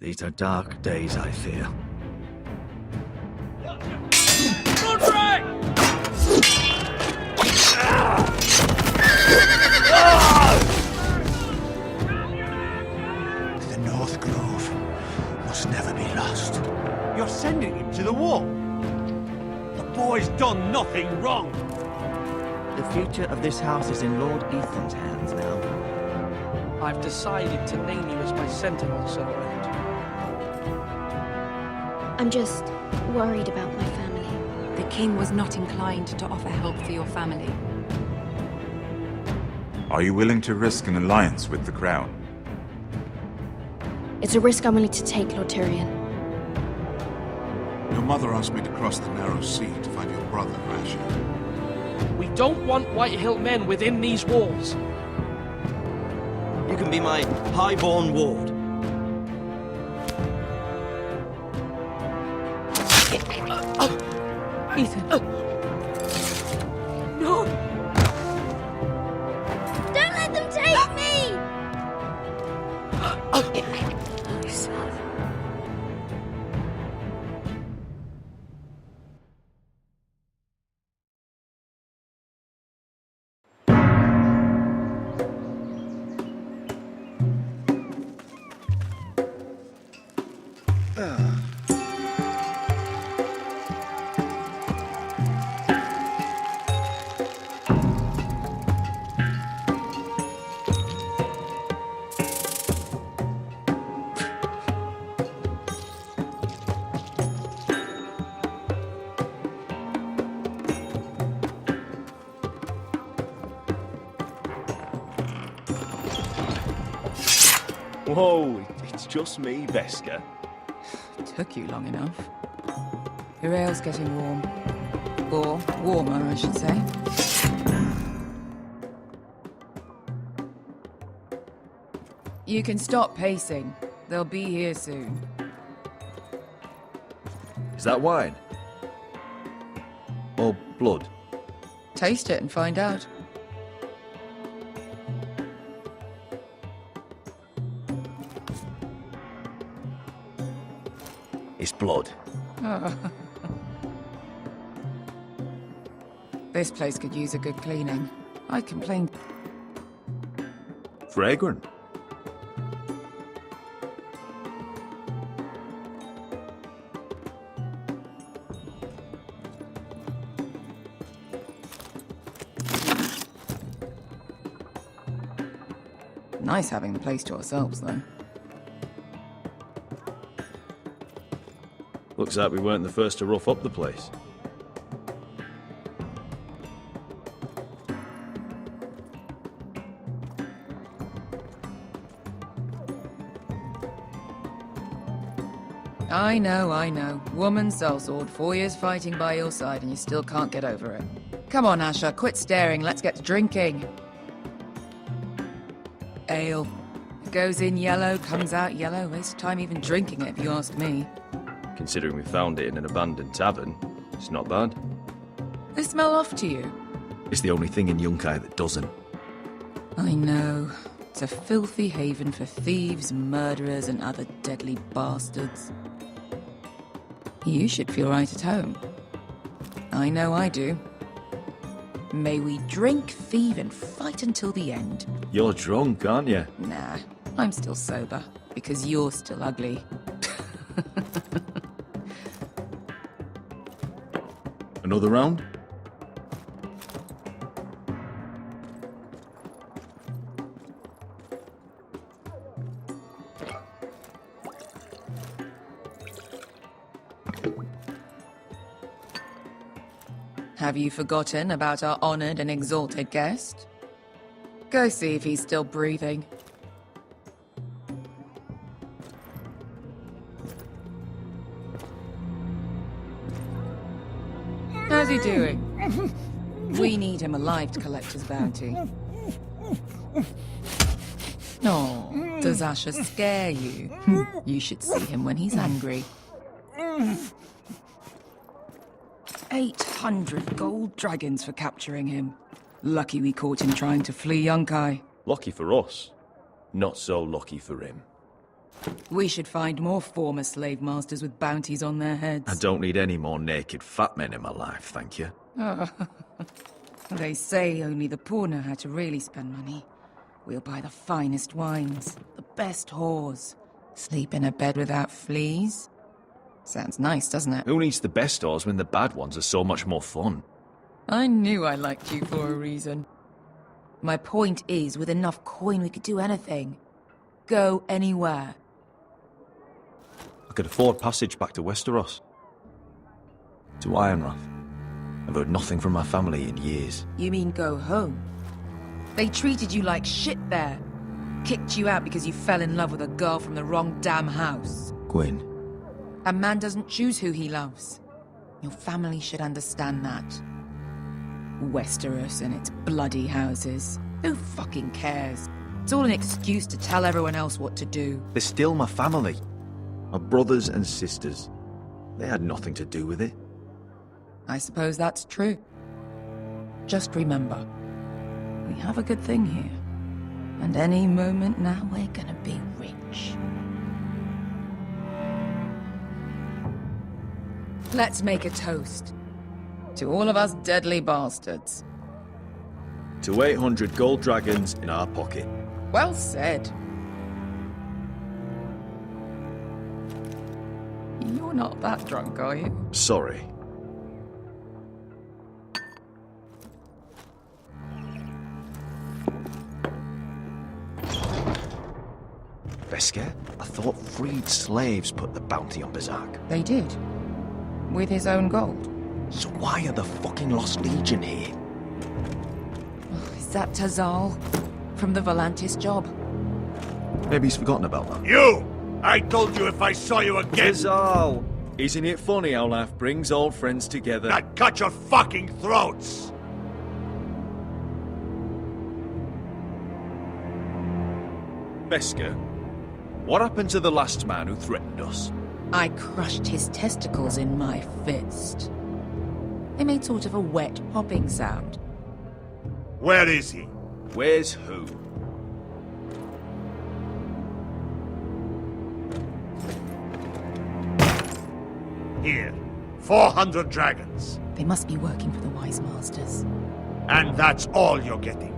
These are dark days, I fear. The North Grove must never be lost. You're sending him to the war? The boy's done nothing wrong. The future of this house is in Lord Ethan's hands now. I've decided to name you as my sentinel, Sir Rand. I'm just worried about my family. The king was not inclined to offer help for your family. Are you willing to risk an alliance with the Crown? It's a risk I'm willing to take, Lord Tyrion. Your mother asked me to cross the narrow sea to find your brother, Asher. We don't want Whitehill men within these walls. You can be my highborn ward. Ethan. No! Don't let them take me! Whoa, it's just me, Veska. Took you long enough. Your ale's getting warm. Or warmer, I should say. You can stop pacing. They'll be here soon. Is that wine? Or blood? Taste it and find out. It's blood. This place could use a good cleaning. I complained. Fragrant. Nice having the place to ourselves, though. Looks like we weren't the first to rough up the place. I know. Woman sellsword, 4 years fighting by your side and you still can't get over it. Come on, Asher, quit staring, let's get to drinking. Ale. It goes in yellow, comes out yellow. Waste of time even drinking it, if you ask me. Considering we found it in an abandoned tavern, it's not bad. They smell off to you. It's the only thing in Yunkai that doesn't. I know. It's a filthy haven for thieves, murderers, and other deadly bastards. You should feel right at home. I know I do. May we drink, thieve, and fight until the end. You're drunk, aren't you? Nah, I'm still sober, because you're still ugly. Another round? Have you forgotten about our honored and exalted guest? Go see if he's still breathing. How's he doing? We need him alive to collect his bounty. Oh, does Asher scare you? You should see him when he's angry. 800 gold dragons for capturing him. Lucky we caught him trying to flee Yunkai. Lucky for us. Not so lucky for him. We should find more former slave masters with bounties on their heads. I don't need any more naked fat men in my life, thank you. They say only the poor know how to really spend money. We'll buy the finest wines, the best whores, sleep in a bed without fleas. Sounds nice, doesn't it? Who needs the best stores when the bad ones are so much more fun? I knew I liked you for a reason. My point is, with enough coin we could do anything. Go anywhere. I could afford passage back to Westeros. To Ironrath. I've heard nothing from my family in years. You mean go home? They treated you like shit there. Kicked you out because you fell in love with a girl from the wrong damn house. Gwyn. A man doesn't choose who he loves. Your family should understand that. Westeros and its bloody houses. Who fucking cares? It's all an excuse to tell everyone else what to do. They're still my family. My brothers and sisters. They had nothing to do with it. I suppose that's true. Just remember, we have a good thing here. And any moment now we're gonna be rich. Let's make a toast. To all of us deadly bastards. To 800 gold dragons in our pocket. Well said. You're not that drunk, are you? Sorry. Vesker? I thought freed slaves put the bounty on Berserk. They did. With his own gold. So why are the fucking Lost Legion here? Is that Tazal? From the Volantis job? Maybe he's forgotten about that. You! I told you if I saw you again... Tazal! Isn't it funny how life brings old friends together? I'd cut your fucking throats! Vesker, what happened to the last man who threatened us? I crushed his testicles in my fist. They made sort of a wet popping sound. Where is he? Where's who? Here. 400 dragons. They must be working for the Wise Masters. And that's all you're getting.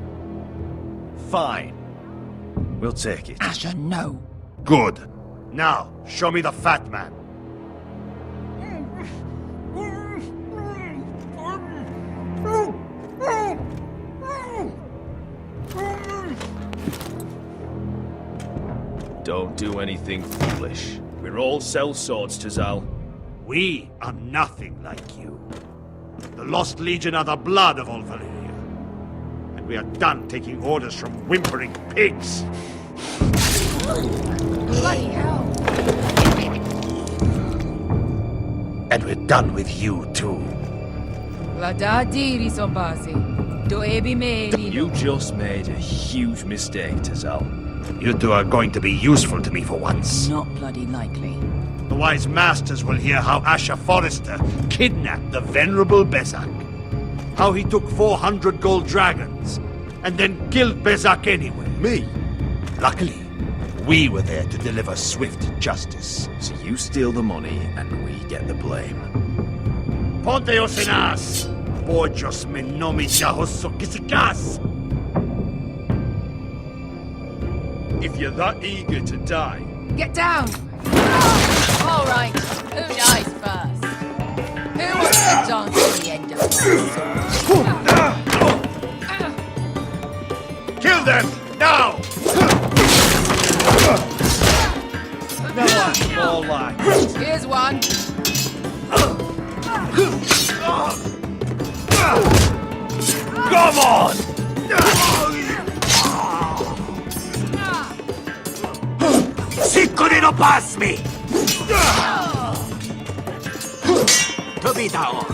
Fine. We'll take it. Asher, no. Good. Now, show me the fat man. Don't do anything foolish. We're all sellswords, Tazal. We are nothing like you. The Lost Legion are the blood of all Valyria. And we are done taking orders from whimpering pigs. Bloody hell. And we're done with you, too. You just made a huge mistake, Tazal. You two are going to be useful to me for once. Not bloody likely. The Wise Masters will hear how Asher Forrester kidnapped the venerable Bezak. How he took 400 gold dragons, and then killed Bezak anyway. Me? Luckily, we were there to deliver swift justice. So you steal the money, and we get the blame. Ponteos en as! Pojos me nomi jahoso kisikas! If you're that eager to die... Get down! All right, who dies first? Who wants to dance at the end of the Kill them! Now! No one more like... Here's one. Come on! Cinco de no pass me! To be down.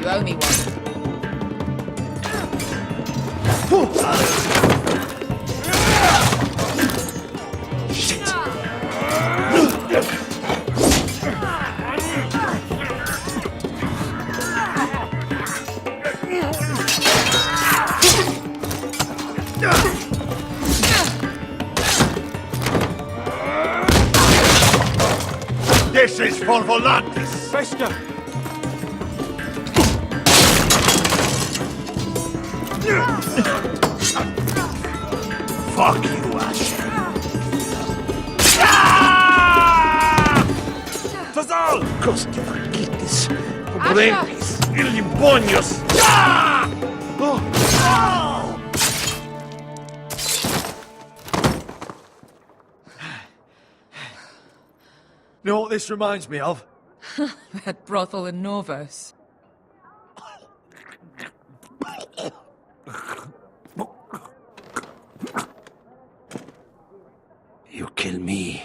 You owe me one. This is for Volantis! Bester! Fuck you, Asher. Tazal! Coste vaquitis, pobrenis, ilimbonios! You know what this reminds me of? That brothel in Norvos. You kill me.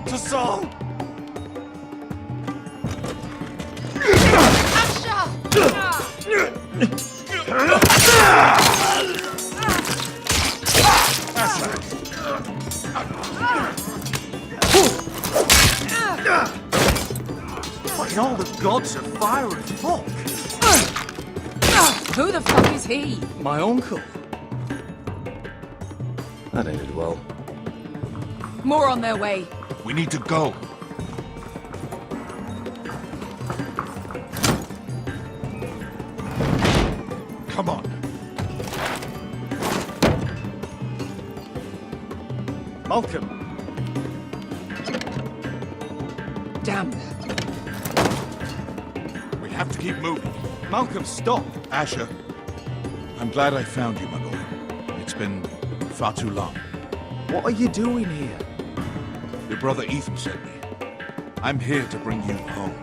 Tazal! By all the gods of fire and fog! Who the fuck is he? My uncle. That ended well. More on their way. We need to go. Come on. Malcolm! Damn. We have to keep moving. Malcolm, stop! Asher, I'm glad I found you, my boy. It's been far too long. What are you doing here? Your brother Ethan sent me. I'm here to bring you home.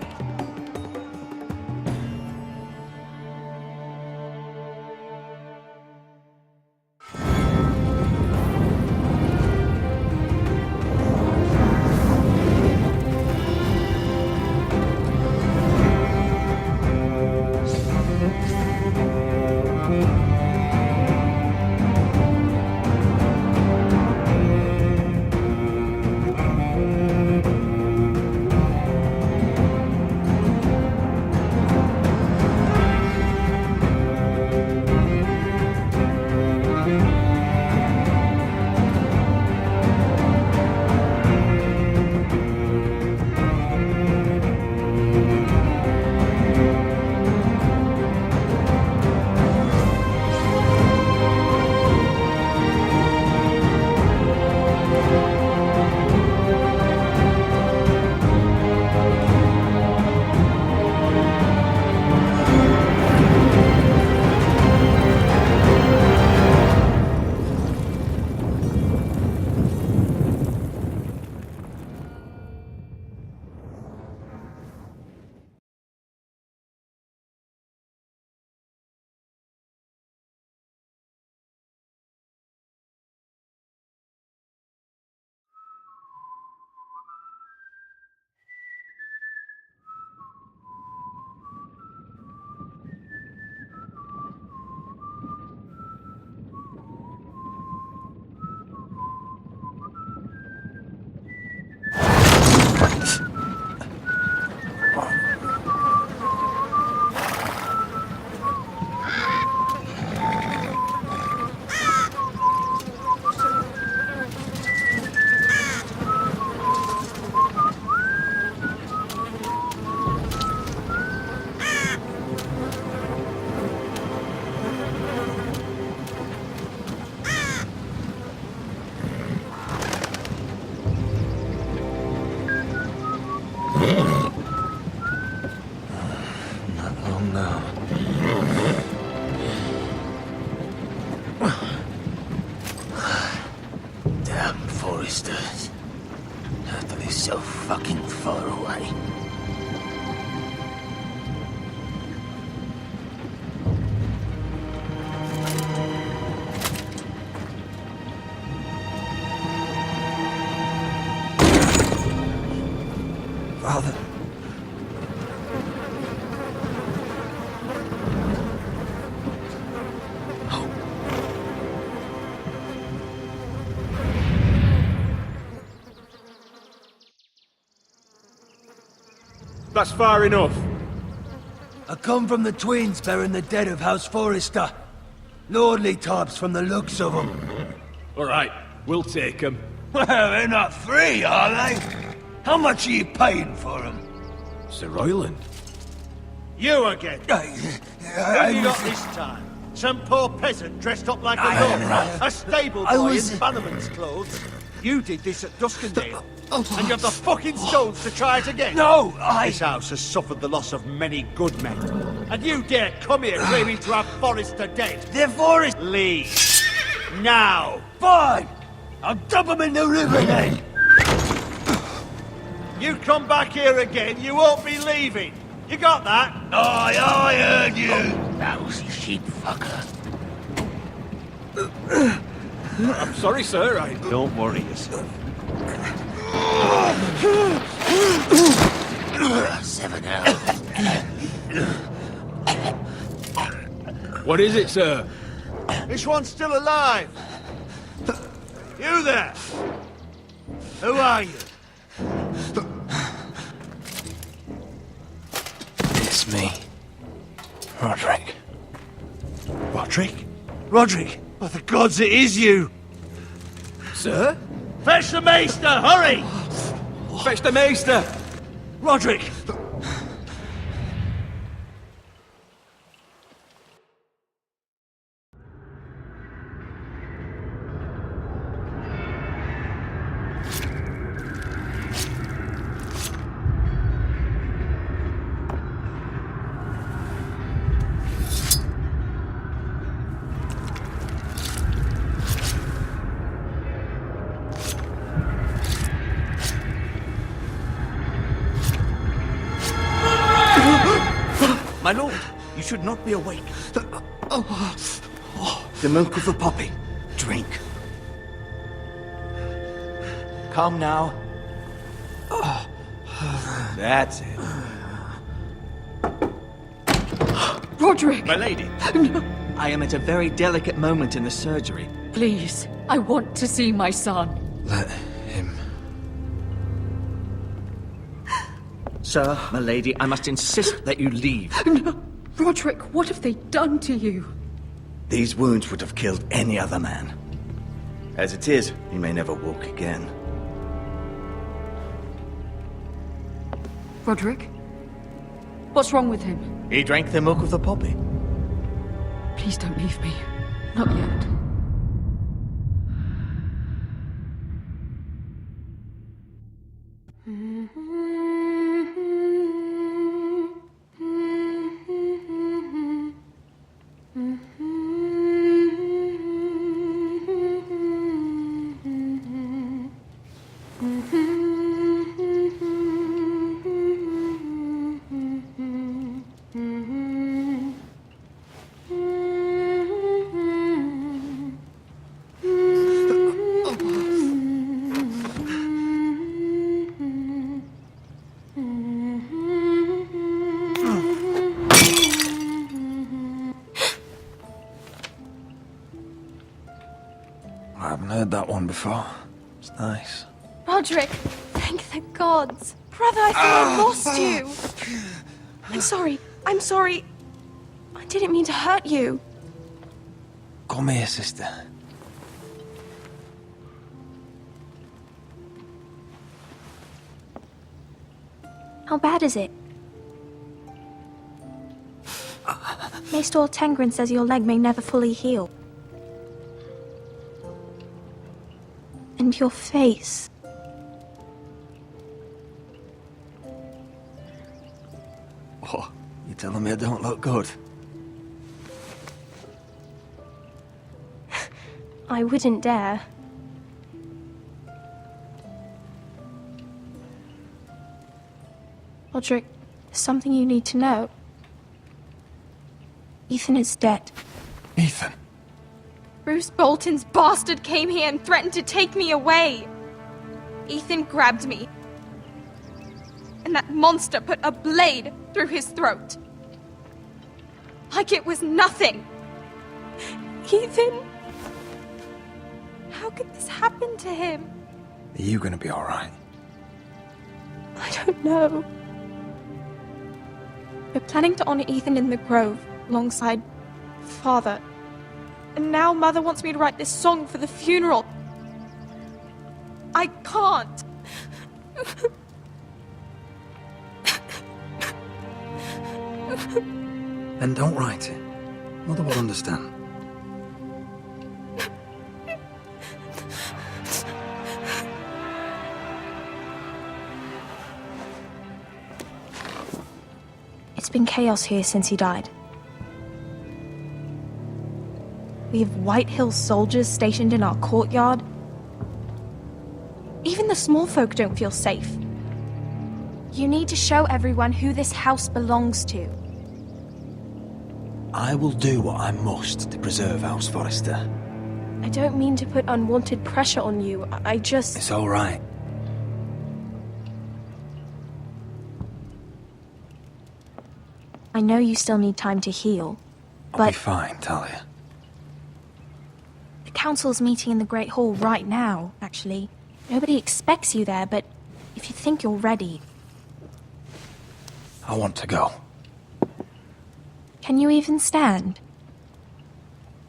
So fucking far away. Father. That's far enough. I come from the twins bearing the dead of House Forrester. Lordly types from the looks of them. All right, we'll take them. Well, they're not free, are they? How much are you paying for them? Sir Royland. You again. Who have you got this time? Some poor peasant dressed up like a lord. A stable boy in Bannerman's clothes. You did this at Duskendale. And you have the fucking stones to try it again? No, This house has suffered the loss of many good men. And you dare come here claiming to have Forrester dead? They're Forrest. Leave. Now. Fine! I'll dump them in the river then! You come back here again, you won't be leaving. You got that? I heard you! Lousy sheep fucker. I'm sorry, sir. Don't worry yourself. 7 hours. What is it, sir? This one's still alive. You there? Who are you? It's me. Roderick. Roderick? Roderick? By the gods, it is you! Sir? Fetch the maester, hurry! Fetch the maester! Roderick! My lord, you should not be awake. The milk of the poppy. Drink. Calm now. That's it. Roderick! My lady, I am at a very delicate moment in the surgery. Please, I want to see my son. Let him. Sir, my lady, I must insist that you leave. No. Roderick, what have they done to you? These wounds would have killed any other man. As it is, he may never walk again. Roderick? What's wrong with him? He drank the milk of the poppy. Please don't leave me. Not yet. I haven't heard that one before. It's nice. Roderick, thank the gods. Brother, I thought I lost you. I'm sorry. I didn't mean to hurt you. Come here, sister. How bad is it? Maester Tengrin says your leg may never fully heal. And your face. What? You telling me I don't look good? I wouldn't dare. Roderick, there's something you need to know. Ethan is dead. Ethan? Bruce Bolton's bastard came here and threatened to take me away. Ethan grabbed me. And that monster put a blade through his throat. Like it was nothing. Ethan? How could this happen to him? Are you gonna be alright? I don't know. We're planning to honor Ethan in the Grove, alongside Father. And now Mother wants me to write this song for the funeral. I can't. Then don't write it. Mother will understand. It's been chaos here since he died. We have White Hill soldiers stationed in our courtyard. Even the small folk don't feel safe. You need to show everyone who this house belongs to. I will do what I must to preserve House Forrester. I don't mean to put unwanted pressure on you. I just... It's all right. I know you still need time to heal, I'll but... be fine, Talia. The council's meeting in the Great Hall right now, actually. Nobody expects you there, but if you think you're ready... I want to go. Can you even stand?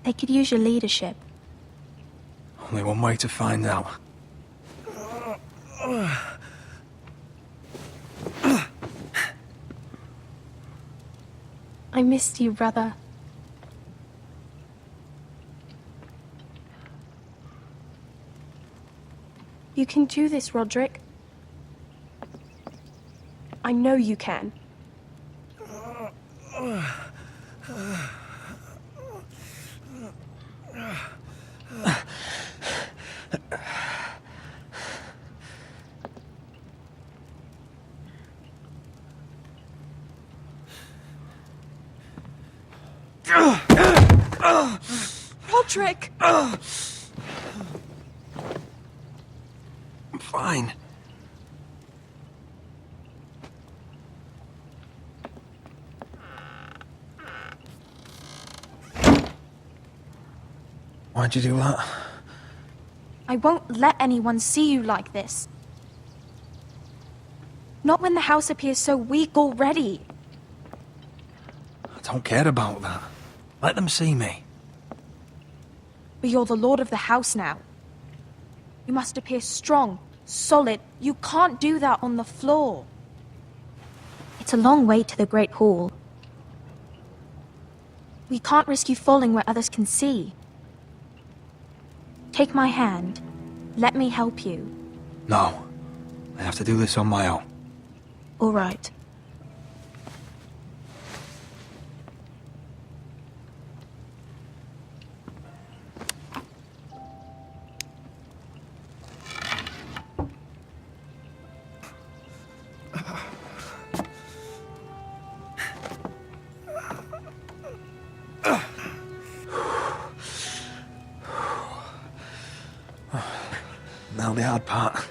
They could use your leadership. Only one way to find out. I missed you, brother. You can do this, Roderick. I know you can. Roderick! I'm fine. Why'd you do that? I won't let anyone see you like this. Not when the house appears so weak already. I don't care about that. Let them see me. But you're the lord of the house now. You must appear strong, solid. You can't do that on the floor. It's a long way to the Great Hall. We can't risk you falling where others can see. Take my hand. Let me help you. No. I have to do this on my own. All right. Now the hard part.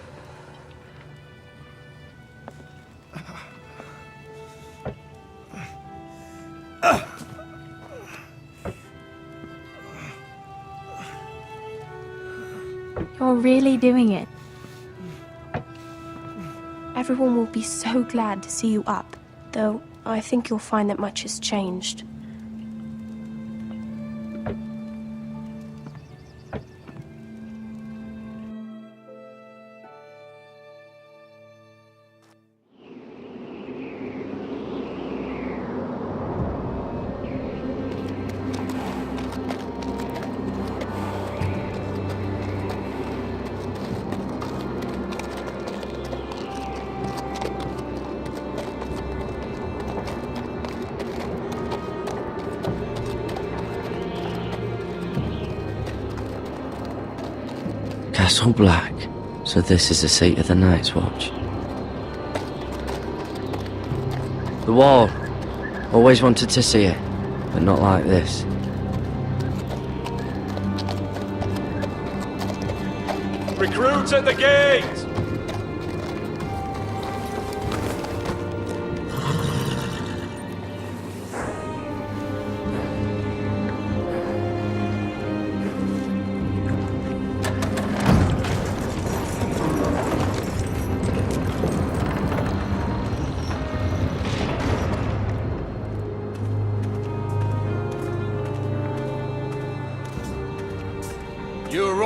You're really doing it. Everyone will be so glad to see you up. Though, I think you'll find that much has changed. Castle Black. So this is the seat of the Night's Watch. The wall. Always wanted to see it, but not like this. Recruits at the gate!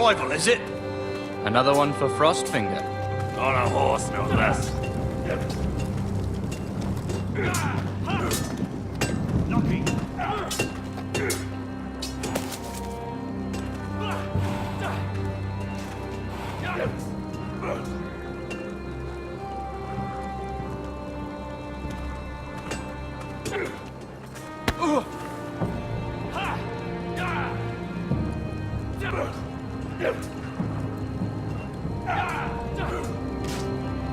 arrival, is it? Another one for Frostfinger. On a horse, no less.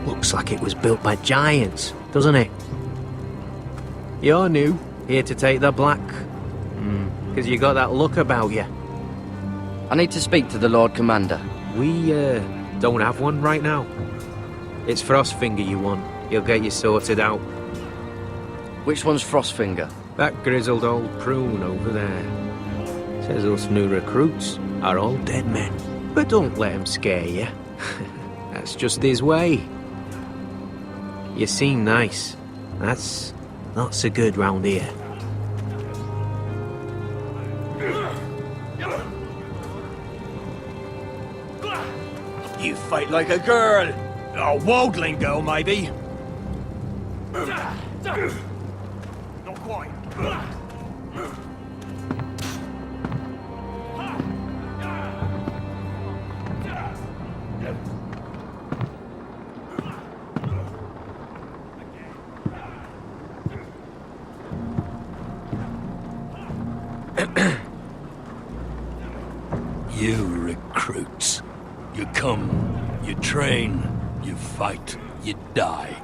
Looks like it was built by giants, doesn't it? You're new, here to take the black. Because you got that look about you. I need to speak to the Lord Commander. We, don't have one right now. It's Frostfinger you want. He'll get you sorted out. Which one's Frostfinger? That grizzled old prune over there. Says us new recruits are all dead men. But don't let him scare you. That's just his way. You seem nice. That's not so good round here. You fight like a girl. A wildling girl, maybe. Not quite. You recruits. You come, you train, you fight, you die.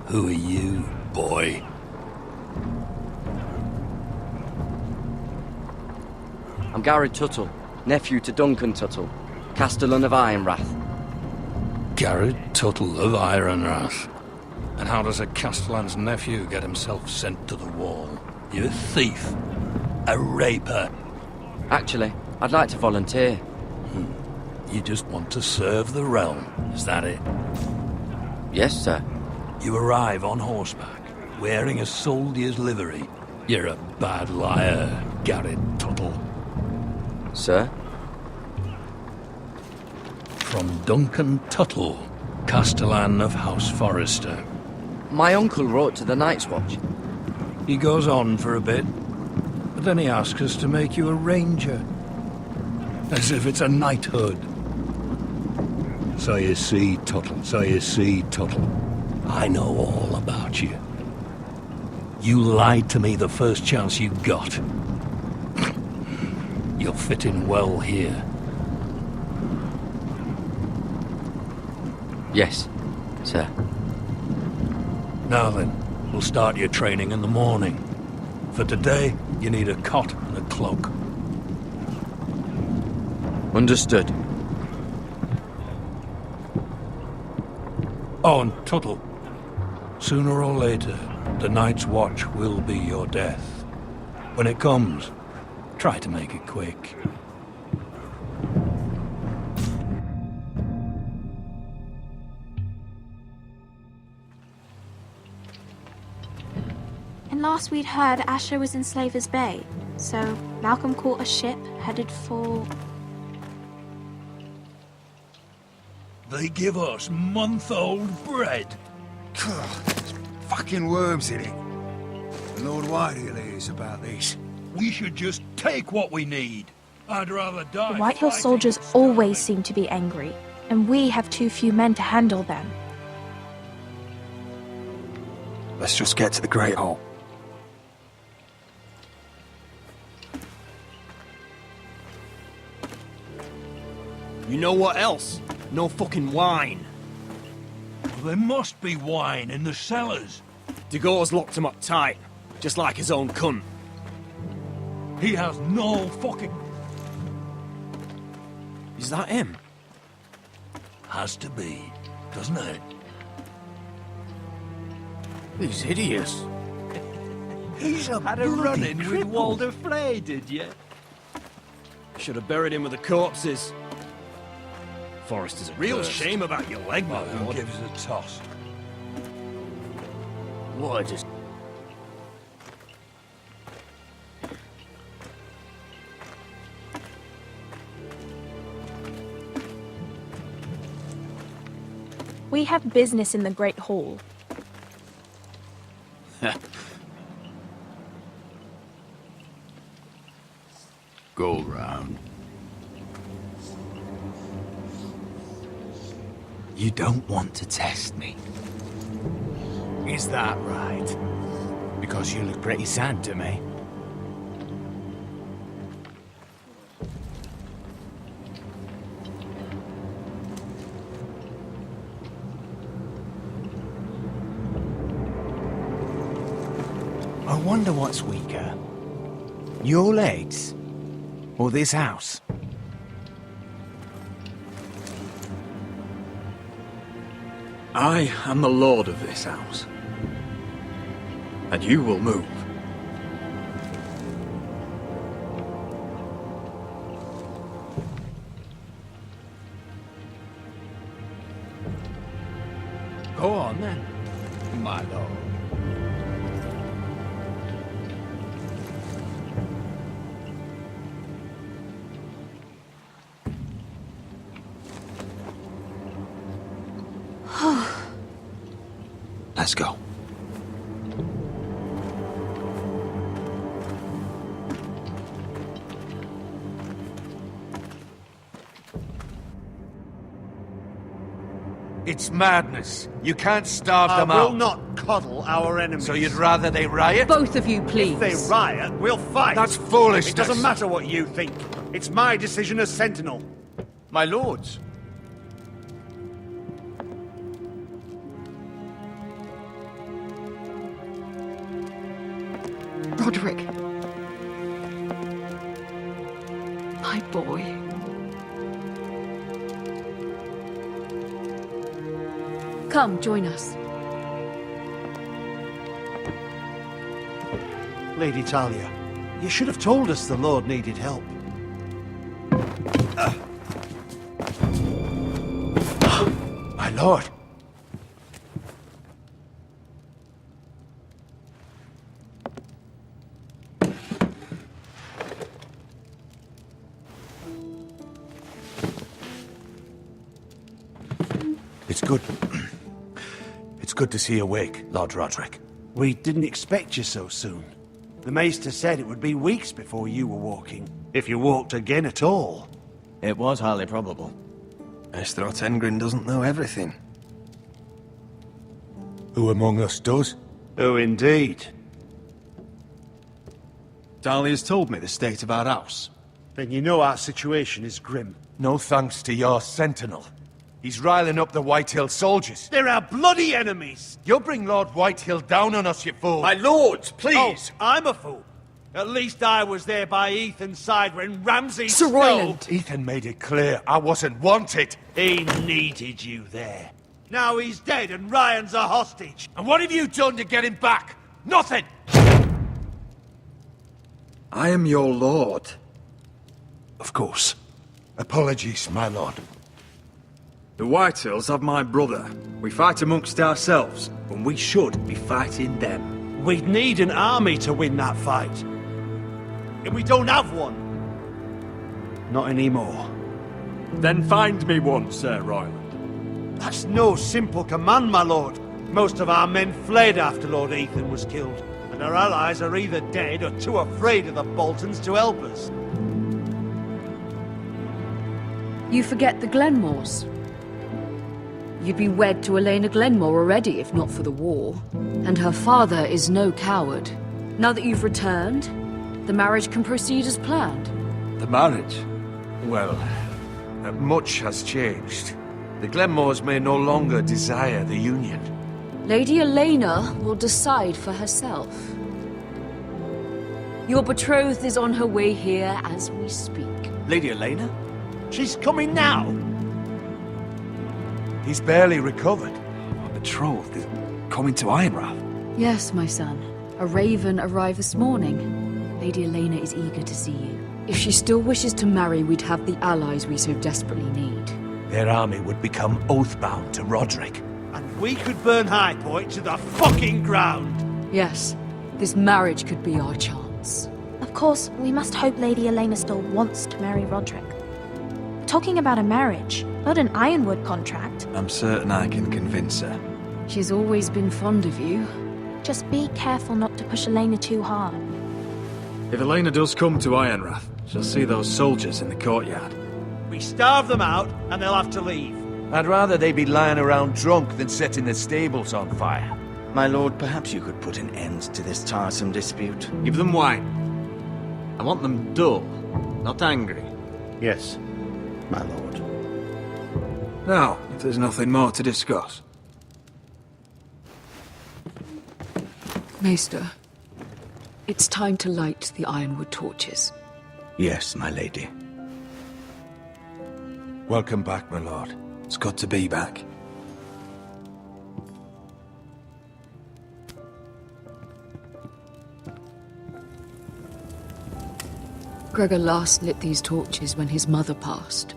Who are you, boy? I'm Gary Tuttle, nephew to Duncan Tuttle, Castellan of Ironrath. Garrett Tuttle of Ironrath. And how does a Castellan's nephew get himself sent to the wall? You're a thief. A raper. Actually, I'd like to volunteer. You just want to serve the realm, is that it? Yes, sir. You arrive on horseback, wearing a soldier's livery. You're a bad liar, Garrett Tuttle. Sir? From Duncan Tuttle, Castellan of House Forrester. My uncle wrote to the Night's Watch. He goes on for a bit, but then he asks us to make you a ranger. As if it's a knighthood. So you see, Tuttle, I know all about you. You lied to me the first chance you got. You'll fit in well here. Yes, sir. Now then, we'll start your training in the morning. For today, you need a cot and a cloak. Understood. Oh, and Tuttle. Sooner or later, the Night's Watch will be your death. When it comes, try to make it quick. And last we'd heard, Asher was in Slaver's Bay. So Malcolm caught a ship headed for... They give us month-old bread. There's fucking worms in it. The Lord Whitehill hears about this. We should just take what we need. I'd rather die. The Whitehill soldiers always seem to be angry, and we have too few men to handle them. Let's just get to the Great Hall. You know what else? No fucking wine. Well, there must be wine in the cellars. DeGaute's locked him up tight, just like his own cunt. He has no fucking... Is that him? Has to be, doesn't it? He's hideous. He's a Had a run-in with Walder Frey, did you? Should have buried him with the corpses. Forrester's a real shame about your leg, my Who lord. gives a toss? What just... We have business in the Great Hall. Go round. You don't want to test me. Is that right? Because you look pretty sad to me. I wonder what's weaker. Your legs? Or this house? I am the lord of this house. And you will move. Go on then, my lord. Let's go. It's madness. You can't starve them I will out. not coddle our enemies. So you'd rather they riot? Both of you, please. If they riot, we'll fight. That's foolishness. It doesn't matter what you think. It's my decision as Sentinel. My lords. Roderick. My boy. Come, join us. Lady Talia, you should have told us the Lord needed help. My lord. It's good. It's good to see you awake, Lord Roderick. We didn't expect you so soon. The Maester said it would be weeks before you were walking, if you walked again at all. It was highly probable. Maester Otengrin doesn't know everything. Who among us does? Oh, indeed. Dahlia's told me the state of our house. Then you know our situation is grim. No thanks to your sentinel. He's riling up the Whitehill soldiers. They're our bloody enemies! You'll bring Lord Whitehill down on us, you fool! My lords, please! Oh, I'm a fool. At least I was there by Ethan's side when Ramsay Sir Royland! Ethan made it clear I wasn't wanted. He needed you there. Now he's dead and Ryan's a hostage. And what have you done to get him back? Nothing! I am your lord. Of course. Apologies, my lord. The Whitehills have my brother. We fight amongst ourselves, when we should be fighting them. We'd need an army to win that fight. And we don't have one. Not anymore. Then find me one, Sir Royland. That's no simple command, my lord. Most of our men fled after Lord Ethan was killed, and our allies are either dead or too afraid of the Boltons to help us. You forget the Glenmores. You'd be wed to Elena Glenmore already, if not for the war. And her father is no coward. Now that you've returned, the marriage can proceed as planned. The marriage? Well, much has changed. The Glenmores may no longer desire the union. Lady Elena will decide for herself. Your betrothed is on her way here as we speak. Lady Elena? She's coming now! He's barely recovered. My betrothed is coming to Ironrath. Yes, my son. A raven arrived this morning. Lady Elena is eager to see you. If she still wishes to marry, we'd have the allies we so desperately need. Their army would become oath-bound to Roderick. And we could burn High Point to the fucking ground! Yes, this marriage could be our chance. Of course, we must hope Lady Elena still wants to marry Roderick. talking about a marriage, not an Ironwood contract. I'm certain I can convince her. She's always been fond of you. Just be careful not to push Elena too hard. If Elena does come to Ironrath, she'll see those soldiers in the courtyard. We starve them out, and they'll have to leave. I'd rather they be lying around drunk than setting the stables on fire. My lord, perhaps you could put an end to this tiresome dispute. Give them wine. I want them dull, not angry. Yes, my lord. Now, if there's nothing more to discuss. Maester, it's time to light the Ironwood torches. Yes, my lady. Welcome back, my lord. It's good to be back. Gregor last lit these torches when his mother passed.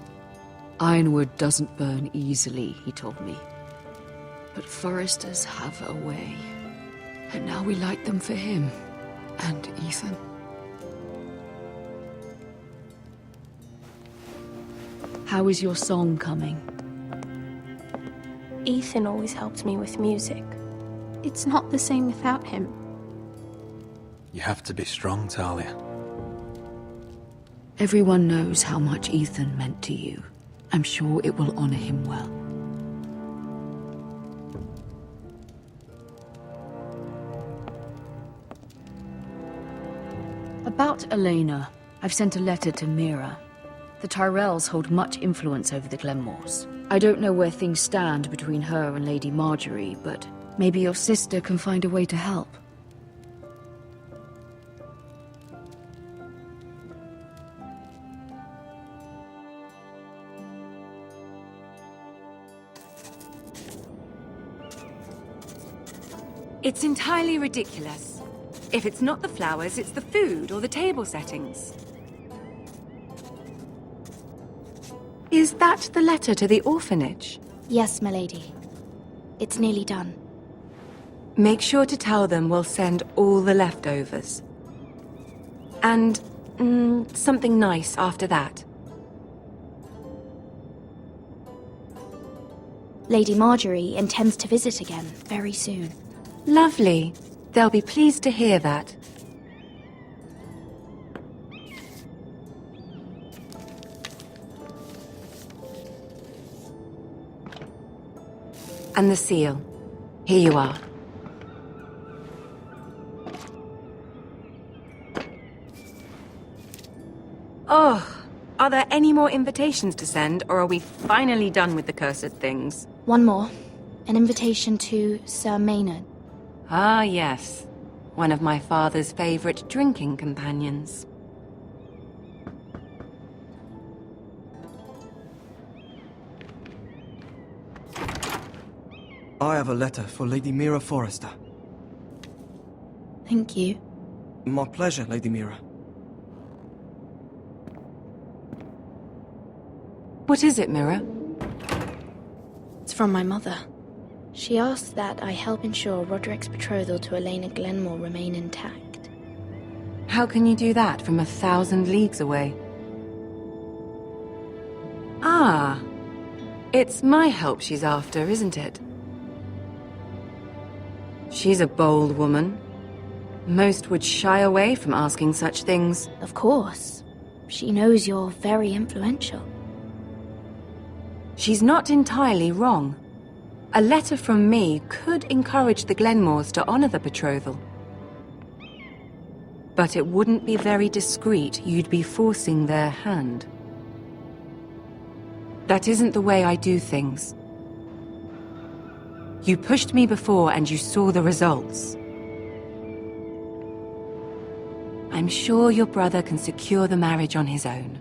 Ironwood doesn't burn easily, he told me. But foresters have a way. And now we light them for him. And Ethan. How is your song coming? Ethan always helped me with music. It's not the same without him. You have to be strong, Talia. Everyone knows how much Ethan meant to you. I'm sure it will honor him well. About Elena, I've sent a letter to Mira. The Tyrells hold much influence over the Glenmores. I don't know where things stand between her and Lady Marjorie, but maybe your sister can find a way to help. It's entirely ridiculous. If it's not the flowers, it's the food or the table settings. Is that the letter to the orphanage? Yes, my lady. It's nearly done. Make sure to tell them we'll send all the leftovers. And something nice after that. Lady Marjorie intends to visit again very soon. Lovely. They'll be pleased to hear that. And the seal. Here you are. Oh, are there any more invitations to send, or are we finally done with the cursed things? One more. An invitation to Sir Maynard. Ah, yes. One of my father's favorite drinking companions. I have a letter for Lady Mira Forrester. Thank you. My pleasure, Lady Mira. What is it, Mira? It's from my mother. She asks that I help ensure Roderick's betrothal to Elena Glenmore remain intact. How can you do that from 1,000 leagues away? Ah, it's my help she's after, isn't it? She's a bold woman. Most would shy away from asking such things. Of course. She knows you're very influential. She's not entirely wrong. A letter from me could encourage the Glenmores to honor the betrothal. But it wouldn't be very discreet. You'd be forcing their hand. That isn't the way I do things. You pushed me before and you saw the results. I'm sure your brother can secure the marriage on his own.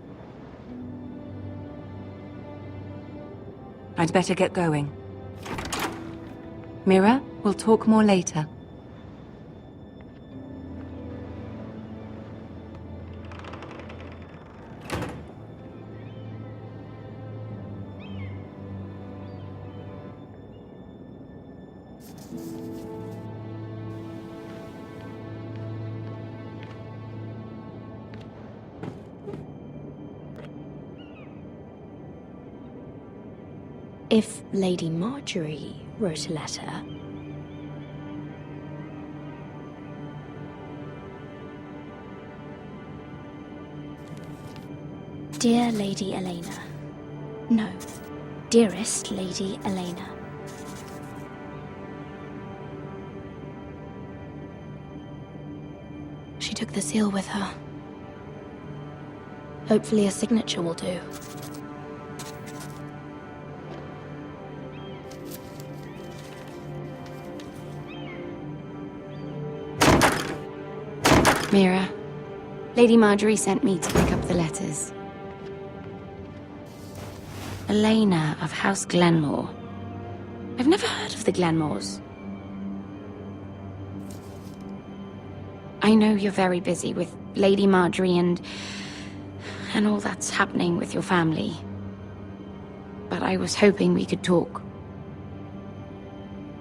I'd better get going. Mira, we'll talk more later. If Lady Marjorie wrote a letter... Dear Lady Elena. No. Dearest Lady Elena. She took the seal with her. Hopefully a signature will do. Mira, Lady Marjorie sent me to pick up the letters. Elena of House Glenmore. I've never heard of the Glenmores. I know you're very busy with Lady Marjorie and all that's happening with your family. But I was hoping we could talk.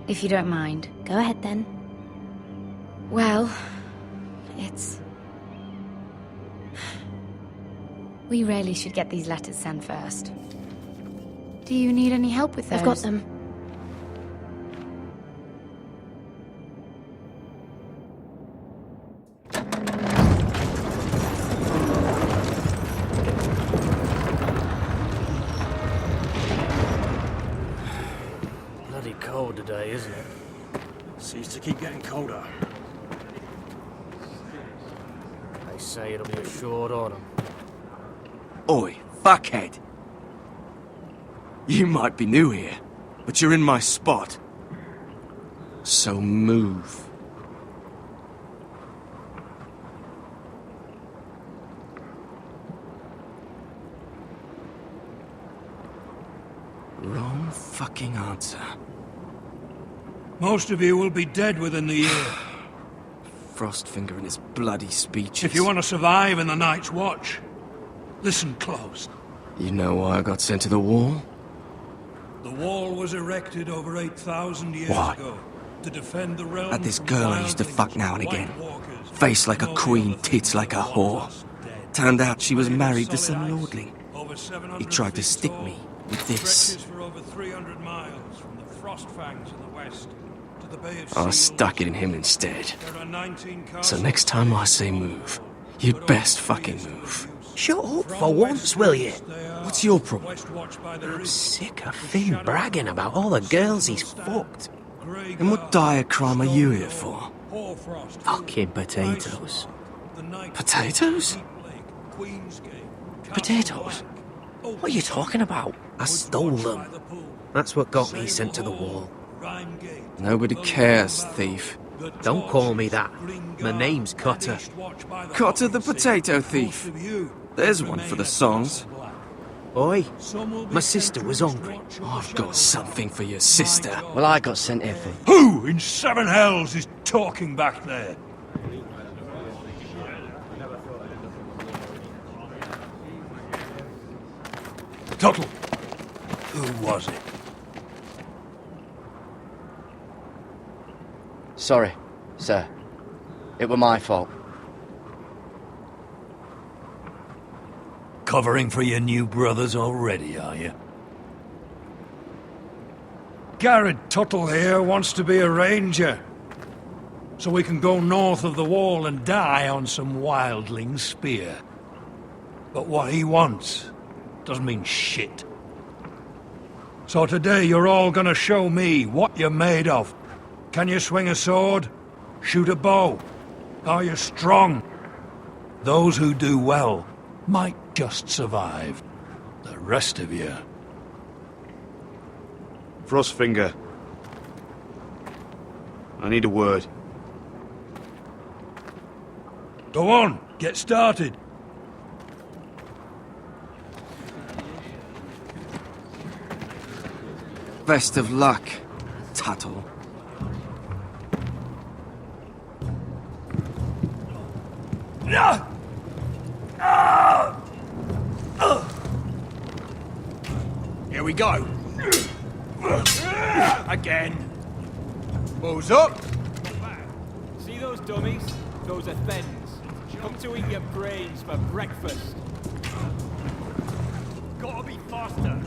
If you don't mind. Go ahead then. Well, we really should get these letters sent first. Do you need any help with those? I've got them. Bloody cold today, isn't it? Seems to keep getting colder. They say it'll be a short autumn. Oi, fuckhead. You might be new here, but you're in my spot. So move. Wrong fucking answer. Most of you will be dead within the year. Frostfinger and his bloody speeches. If you want to survive in the Night's Watch, listen close. You know why I got sent to the wall? The wall was erected over 8,000 years ago to defend the realm. Had this girl I used to fuck now and again. Face like a queen, tits like a whore. Turned out she was married to some lordling. He tried to stick me with this. I stuck it in him instead. So next time I say move, you'd best fucking move. Shut up for once, will you? What's your problem? I'm sick of Finn bragging about all the girls he's fucked. And what dire crime are you here for? Fucking potatoes. Potatoes? Potatoes? What are you talking about? I stole them. That's what got me sent to the wall. Nobody cares, thief. Don't call me that. My name's Cutter. Cutter the potato thief. There's one for the songs. Oi, my sister was hungry. I've got something for your sister. Well, I got sent here for... Who in seven hells is talking back there? Tuttle, who was it? Sorry, sir. It were my fault. Covering for your new brothers already, are you? Garrett Tuttle here wants to be a ranger. So we can go north of the wall and die on some wildling's spear. But what he wants doesn't mean shit. So today you're all gonna show me what you're made of. Can you swing a sword? Shoot a bow? Are you strong? Those who do well might just survive. The rest of you... Frostfinger. I need a word. Go on, get started. Best of luck, Tuttle. Here we go. Again. Moves up. See those dummies? Those are thens. Come to eat your brains for breakfast. Gotta be faster.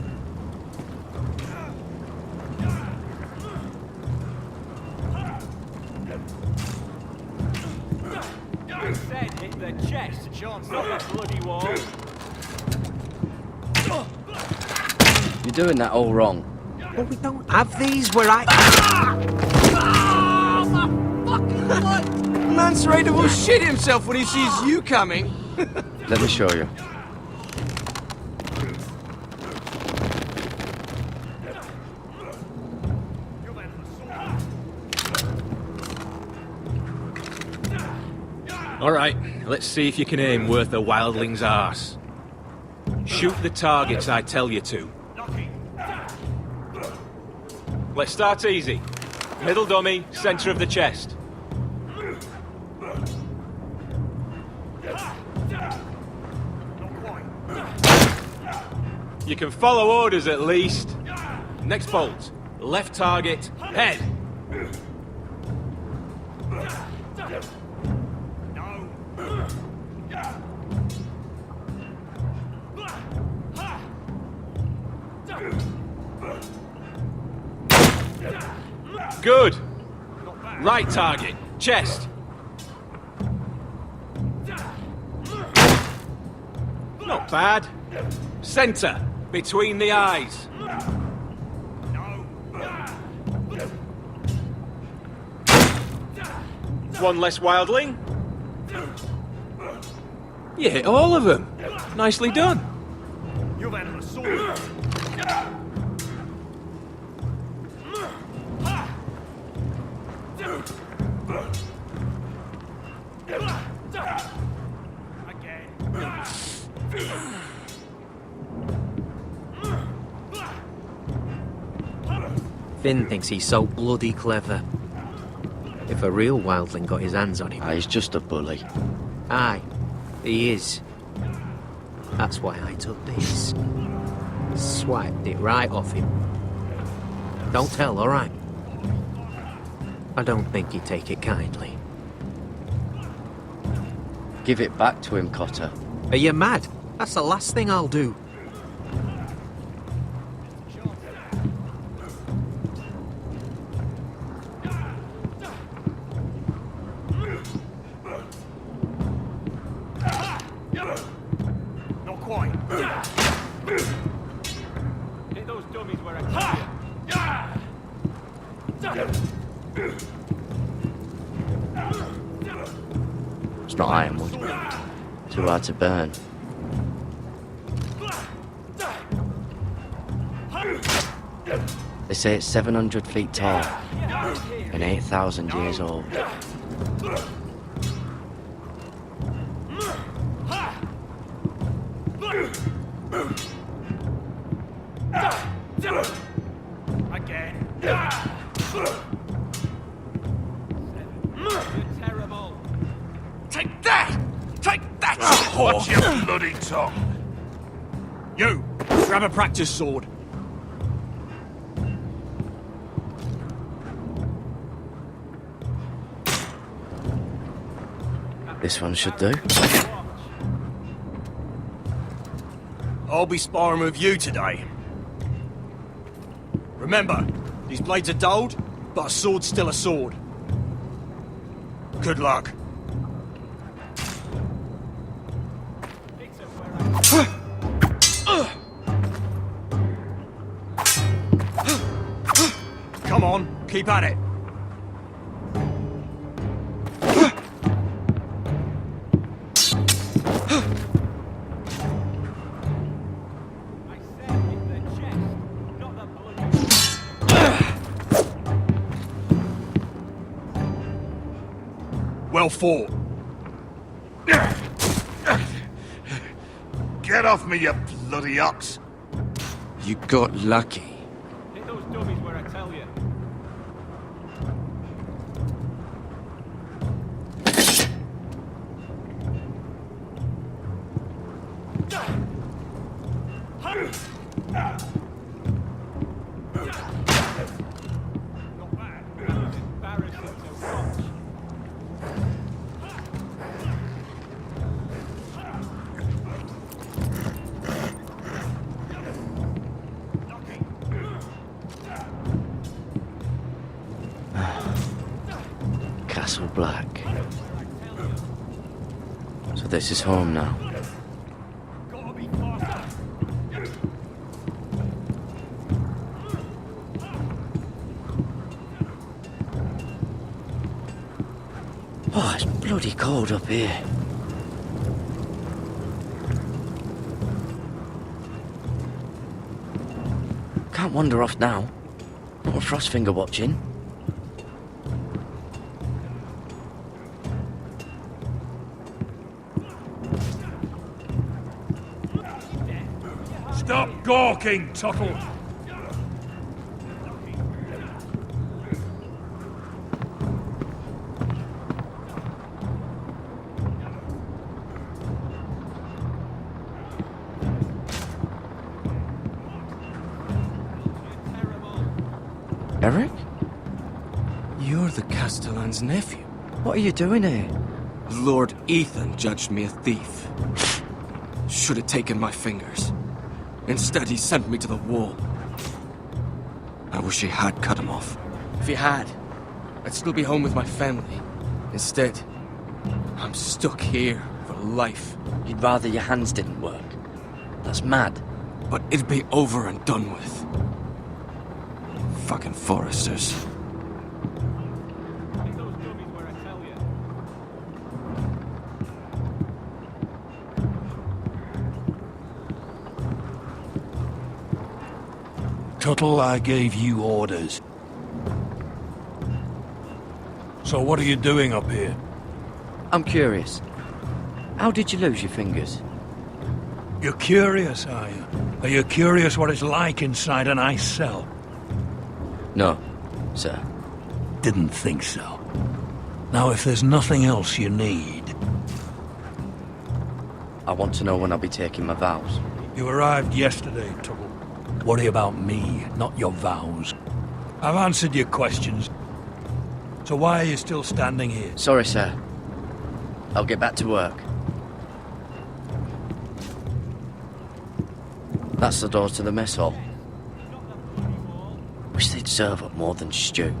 Not the bloody wall. You're doing that all wrong. But we don't have these where I... Man's ready to shit himself when he sees you coming. Let me show you. All right, let's see if you can aim worth a wildling's arse. Shoot the targets I tell you to. Let's start easy. Middle dummy, center of the chest. You can follow orders at least. Next bolt. Left target, head. Good. Right target, chest. Not bad. Center, between the eyes. One less wildling. You hit all of them. Nicely done. You've had an assault. Finn thinks he's so bloody clever. If a real wildling got his hands on him... He's just a bully. Aye, he is. That's why I took this. Swiped it right off him. Don't tell, all right? I don't think he'd take it kindly. Give it back to him, Cotter. Are you mad? That's the last thing I'll do. Not quite. Hit those dummies where I tell you. It's not ironwood. Too hard to burn. They say it's 700 feet tall and 8,000 years old. Again. You're terrible. Take that! Take that! Watch your bloody tongue! You! Grab a practice sword. This one should do. I'll be sparring with you today. Remember, these blades are dulled, but a sword's still a sword. Good luck. Come on, keep at it. Well fought. Get off me, you bloody ox! You got lucky. Hit those dummies where I tell you. So this is home now. Oh, it's bloody cold up here. Can't wander off now. Not with Frostfinger watching. Stop gawking, Tuttle! Eric? You're the Castellan's nephew. What are you doing here? Lord Ethan judged me a thief. Should have taken my fingers. Instead, he sent me to the wall. I wish he had cut him off. If he had, I'd still be home with my family. Instead, I'm stuck here for life. You'd rather your hands didn't work? That's mad. But it'd be over and done with. Fucking foresters. Tuttle, I gave you orders. So what are you doing up here? I'm curious. How did you lose your fingers? You're curious, are you? Are you curious what it's like inside an ice cell? No, sir. Didn't think so. Now, if there's nothing else you need... I want to know when I'll be taking my vows. You arrived yesterday, Tuttle. Worry about me, not your vows. I've answered your questions. So why are you still standing here? Sorry, sir. I'll get back to work. That's the door to the mess hall. Wish they'd serve up more than stew.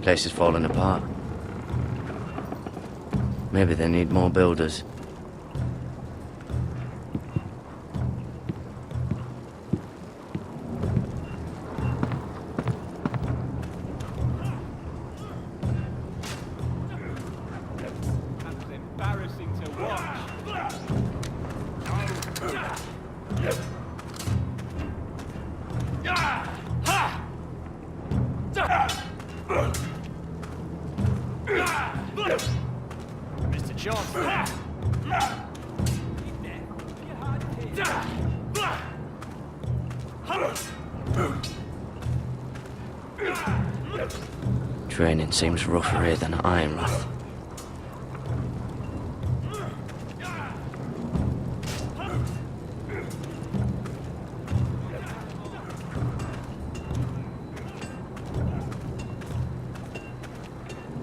Place is falling apart. Maybe they need more builders. Mr. Johnson. Training seems rougher here than at Ironrath.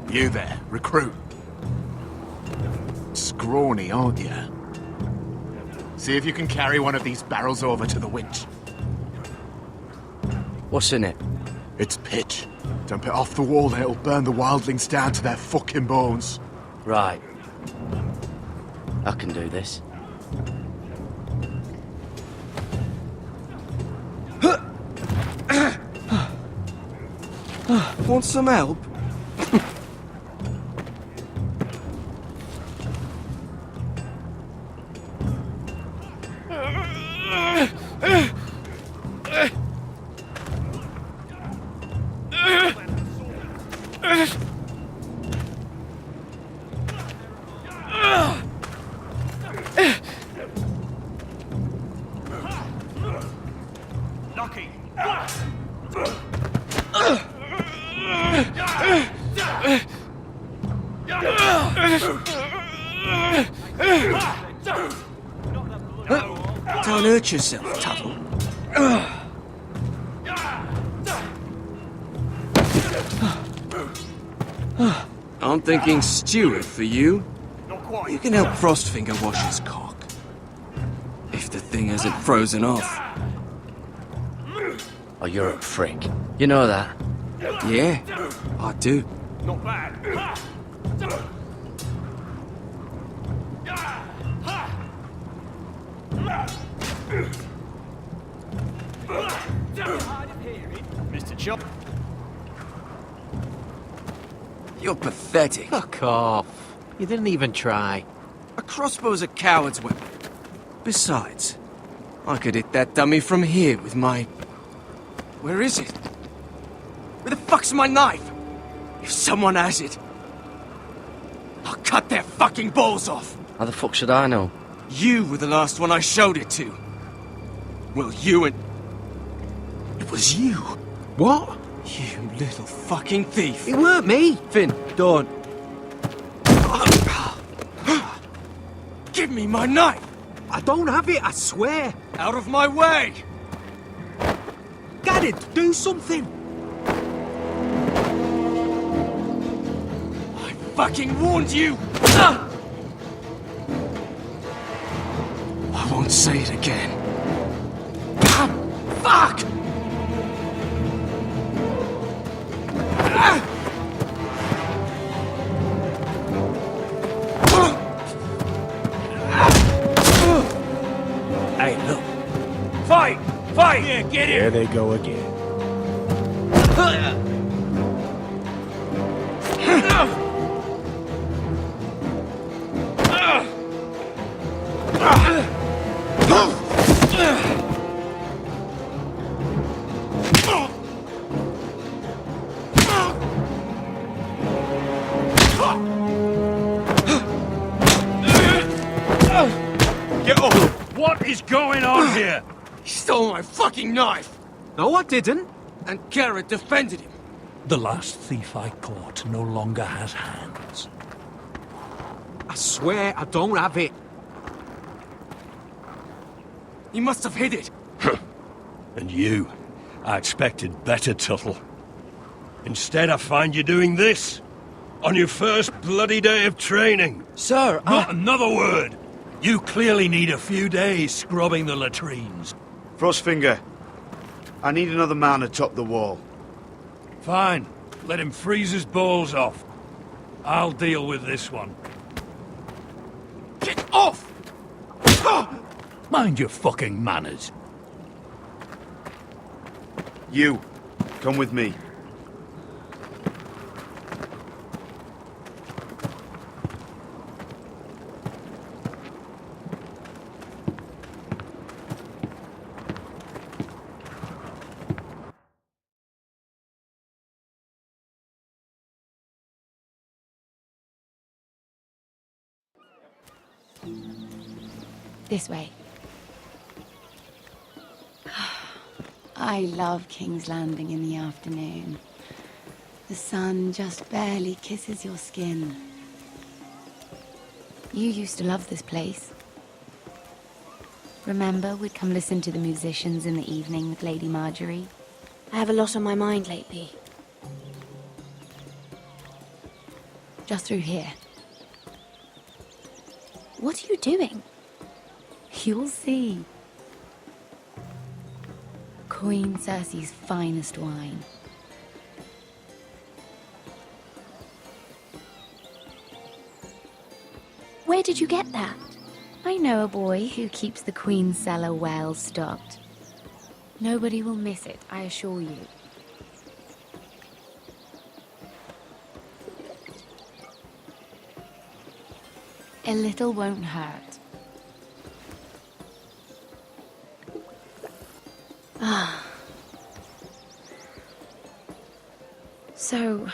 You there, recruit. Scrawny, aren't you? See if you can carry one of these barrels over to the winch. What's in it? It's pitch. Dump it off the wall and it'll burn the wildlings down to their fucking bones. Right. I can do this. Want some help? Lucky. Don't hurt yourself, Tuttle. I'm thinking steward for you. You can help Frostfinger wash his cock. If if the thing hasn't frozen off. Oh, you're a prick. You know that? Yeah, I do. Not bad. Mr. Chop. You're pathetic. Fuck off. You didn't even try. A crossbow's a coward's weapon. Besides, I could hit that dummy from here with my... Where is it? Where the fuck's my knife? If someone has it, I'll cut their fucking balls off. How the fuck should I know? You were the last one I showed it to. Well, you and... It was you. What? You little fucking thief. It weren't me. Finn, don't. Give me my knife! I don't have it, I swear. Out of my way! Get it, do something. I fucking warned you! I won't say it again. Fuck! Hey, look. Fight! Fight! Yeah, get There it! they go again. Get off! What is going on here? He stole my fucking knife! No, I didn't. And Garrett defended him. The last thief I caught no longer has hands. I swear I don't have it. He must have hid it. And you, I expected better, Tuttle. Instead, I find you doing this on your first bloody day of training. Sir, Not another word. You clearly need a few days scrubbing the latrines. Frostfinger, I need another man atop the wall. Fine. Let him freeze his balls off. I'll deal with this one. Get off! Mind your fucking manners. You, come with me. This way. I love King's Landing in the afternoon. The sun just barely kisses your skin. You used to love this place. Remember, we'd come listen to the musicians in the evening with Lady Marjorie? I have a lot on my mind lately. Just through here. What are you doing? You'll see. Queen Cersei's finest wine. Where did you get that? I know a boy who keeps the Queen's cellar well stocked. Nobody will miss it, I assure you. A little won't hurt. Ah. So,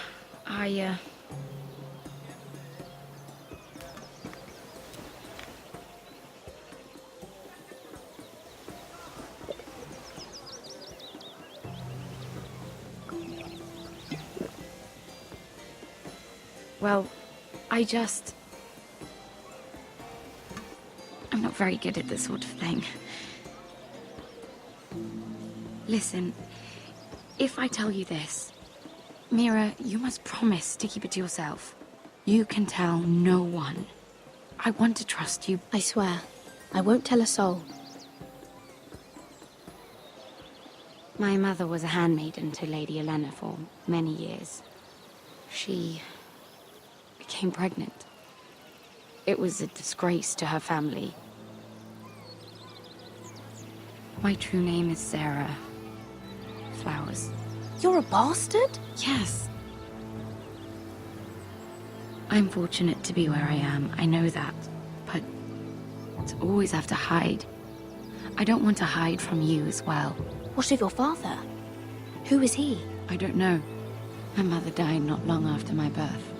Well, I'm not very good at this sort of thing. Listen, if I tell you this, Mira, you must promise to keep it to yourself. You can tell no one. I want to trust you. I swear, I won't tell a soul. My mother was a handmaiden to Lady Elena for many years. She became pregnant. It was a disgrace to her family. My true name is Sarah Flowers. You're a bastard? Yes. I'm fortunate to be where I am, I know that. But to always have to hide. I don't want to hide from you as well. What of your father? Who is he? I don't know. My mother died not long after my birth.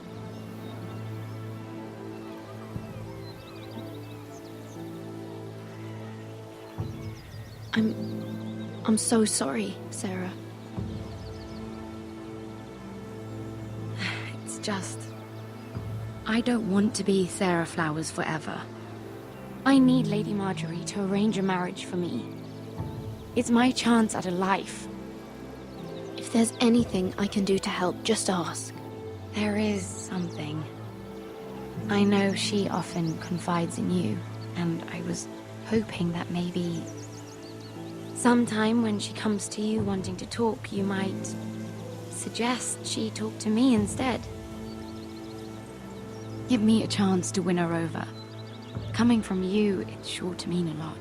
I'm so sorry, Sarah. It's just... I don't want to be Sarah Flowers forever. I need Lady Marjorie to arrange a marriage for me. It's my chance at a life. If there's anything I can do to help, just ask. There is something. I know she often confides in you, and I was hoping that maybe... sometime when she comes to you wanting to talk, you might suggest she talk to me instead. Give me a chance to win her over. Coming from you, it's sure to mean a lot.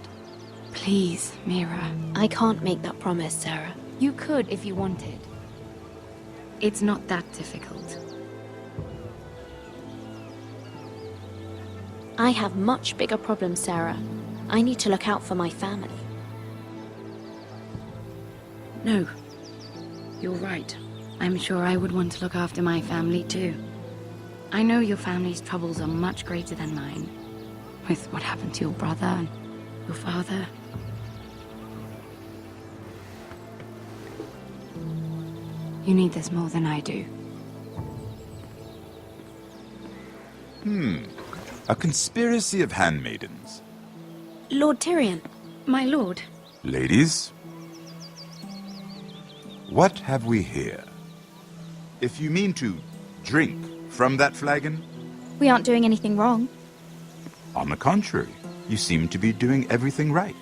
Please, Mira. I can't make that promise, Sarah. You could if you wanted. It's not that difficult. I have much bigger problems, Sarah. I need to look out for my family. No. You're right. I'm sure I would want to look after my family too. I know your family's troubles are much greater than mine. With what happened to your brother and your father. You need this more than I do. A conspiracy of handmaidens. Lord Tyrion. My lord. Ladies, what have we here? If you mean to drink from that flagon, We aren't doing anything wrong. on the contrary, you seem to be doing everything right.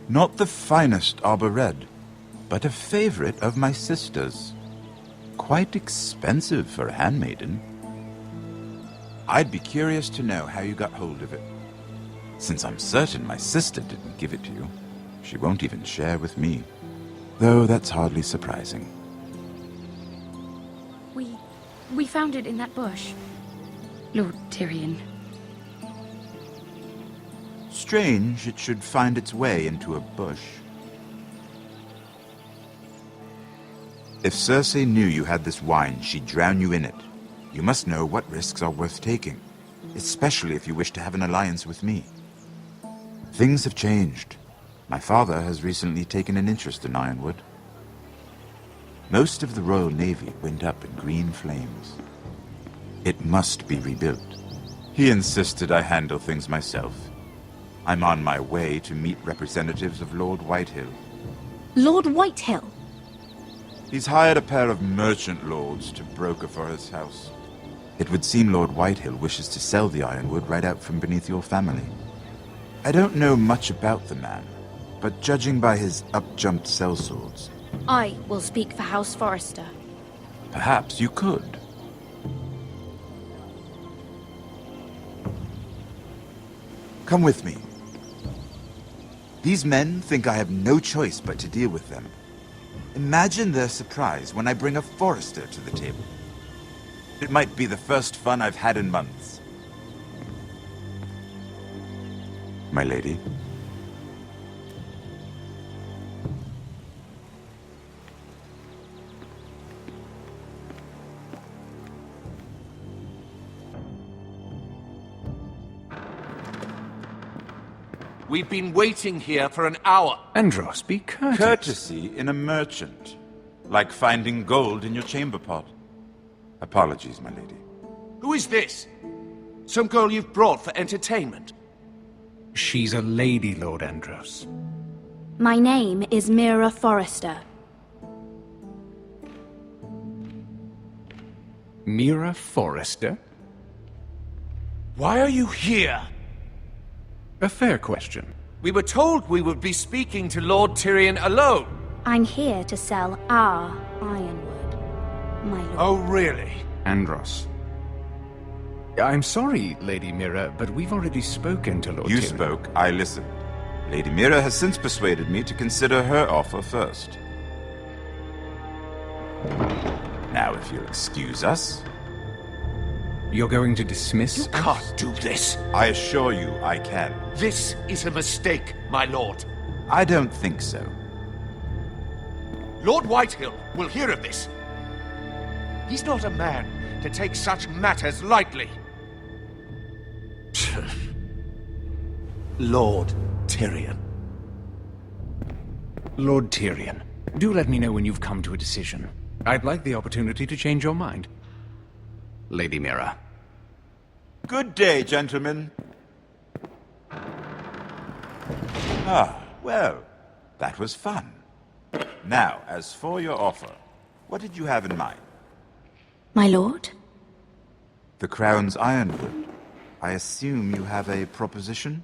Not the finest arbor red, but a favorite of my sister's. Quite expensive for a handmaiden. I'd be curious to know how you got hold of it. Since I'm certain my sister didn't give it to you, she won't even share with me. Though that's hardly surprising. We found it in that bush. Lord Tyrion. Strange it should find its way into a bush. If Cersei knew you had this wine, she'd drown you in it. You must know what risks are worth taking, especially if you wish to have an alliance with me. Things have changed. My father has recently taken an interest in Ironwood. Most of the Royal Navy went up in green flames. It must be rebuilt. He insisted I handle things myself. I'm on my way to meet representatives of Lord Whitehill. Lord Whitehill? He's hired a pair of merchant lords to broker for his house. It would seem Lord Whitehill wishes to sell the ironwood right out from beneath your family. I don't know much about the man, but judging by his up-jumped sellswords, I will speak for House Forrester. perhaps you could. Come with me. These men think I have no choice but to deal with them. Imagine their surprise when I bring a Forrester to the table. It might be the first fun I've had in months. My lady. We've been waiting here for an hour. Andros, be courteous. Courtesy in a merchant. Like finding gold in your chamber pot. Apologies, my lady. Who is this? Some girl you've brought for entertainment? She's a lady, Lord Andros. My name is Mira Forrester. Mira Forrester? Why are you here? A fair question. We were told we would be speaking to Lord Tyrion alone. I'm here to sell our ironwood, my lord. Oh, really? Andros. I'm sorry, Lady Mira, but we've already spoken to Lord You Tyrion. spoke, I listened. Lady Mira has since persuaded me to consider her offer first. Now, if you'll excuse us... You're going to dismiss us? Can't do this. I assure you I can. This is a mistake, my lord. I don't think so. Lord Whitehill will hear of this. He's not a man to take such matters lightly. Lord Tyrion. Lord Tyrion, do let me know when you've come to a decision. I'd like the opportunity to change your mind. Lady Mira. Good day, gentlemen. Ah, well, that was fun. Now, as for your offer, what did you have in mind? My lord? The Crown's ironwood. I assume you have a proposition?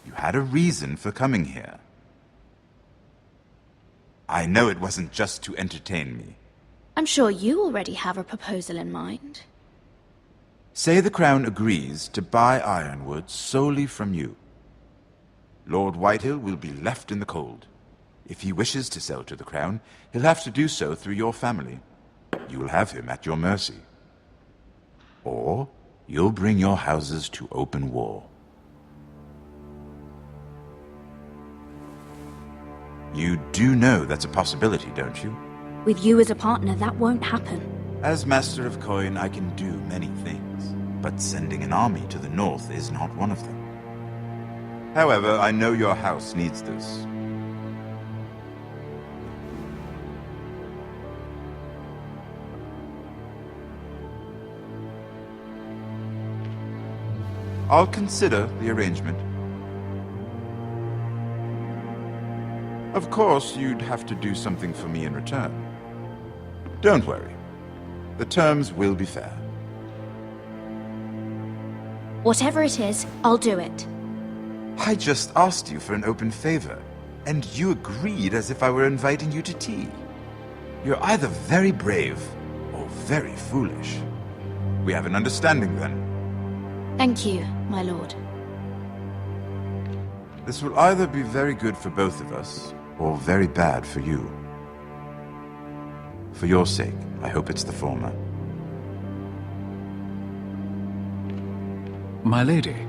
You had a reason for coming here. I know it wasn't just to entertain me. I'm sure you already have a proposal in mind. Say the Crown agrees to buy ironwood solely from you. Lord Whitehill will be left in the cold. If he wishes to sell to the Crown, he'll have to do so through your family. You will have him at your mercy. Or you'll bring your houses to open war. You do know that's a possibility, don't you? With you as a partner, that won't happen. As Master of Coin, I can do many things, but sending an army to the north is not one of them. However, I know your house needs this. I'll consider the arrangement. Of course, you'd have to do something for me in return. Don't worry. The terms will be fair. Whatever it is, I'll do it. I just asked you for an open favor, and you agreed as if I were inviting you to tea. You're either very brave or very foolish. We have an understanding then. Thank you, my lord. This will either be very good for both of us, or very bad for you. For your sake, I hope it's the former. My lady.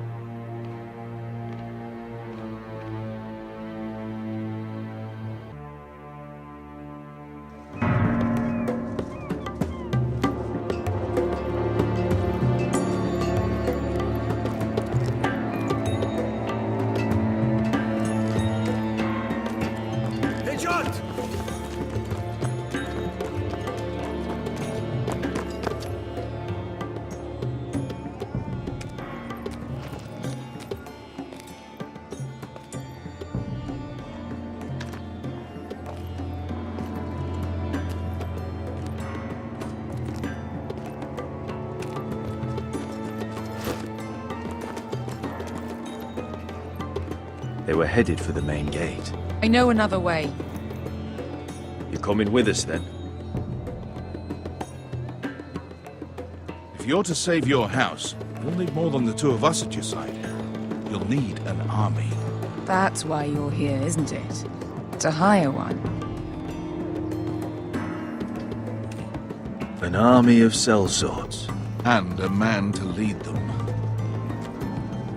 They were headed for the main gate. I know another way. You're coming with us, then? If you're to save your house, you'll need more than the two of us at your side. You'll need an army. That's why you're here, isn't it? To hire one. An army of sellswords. And a man to lead them.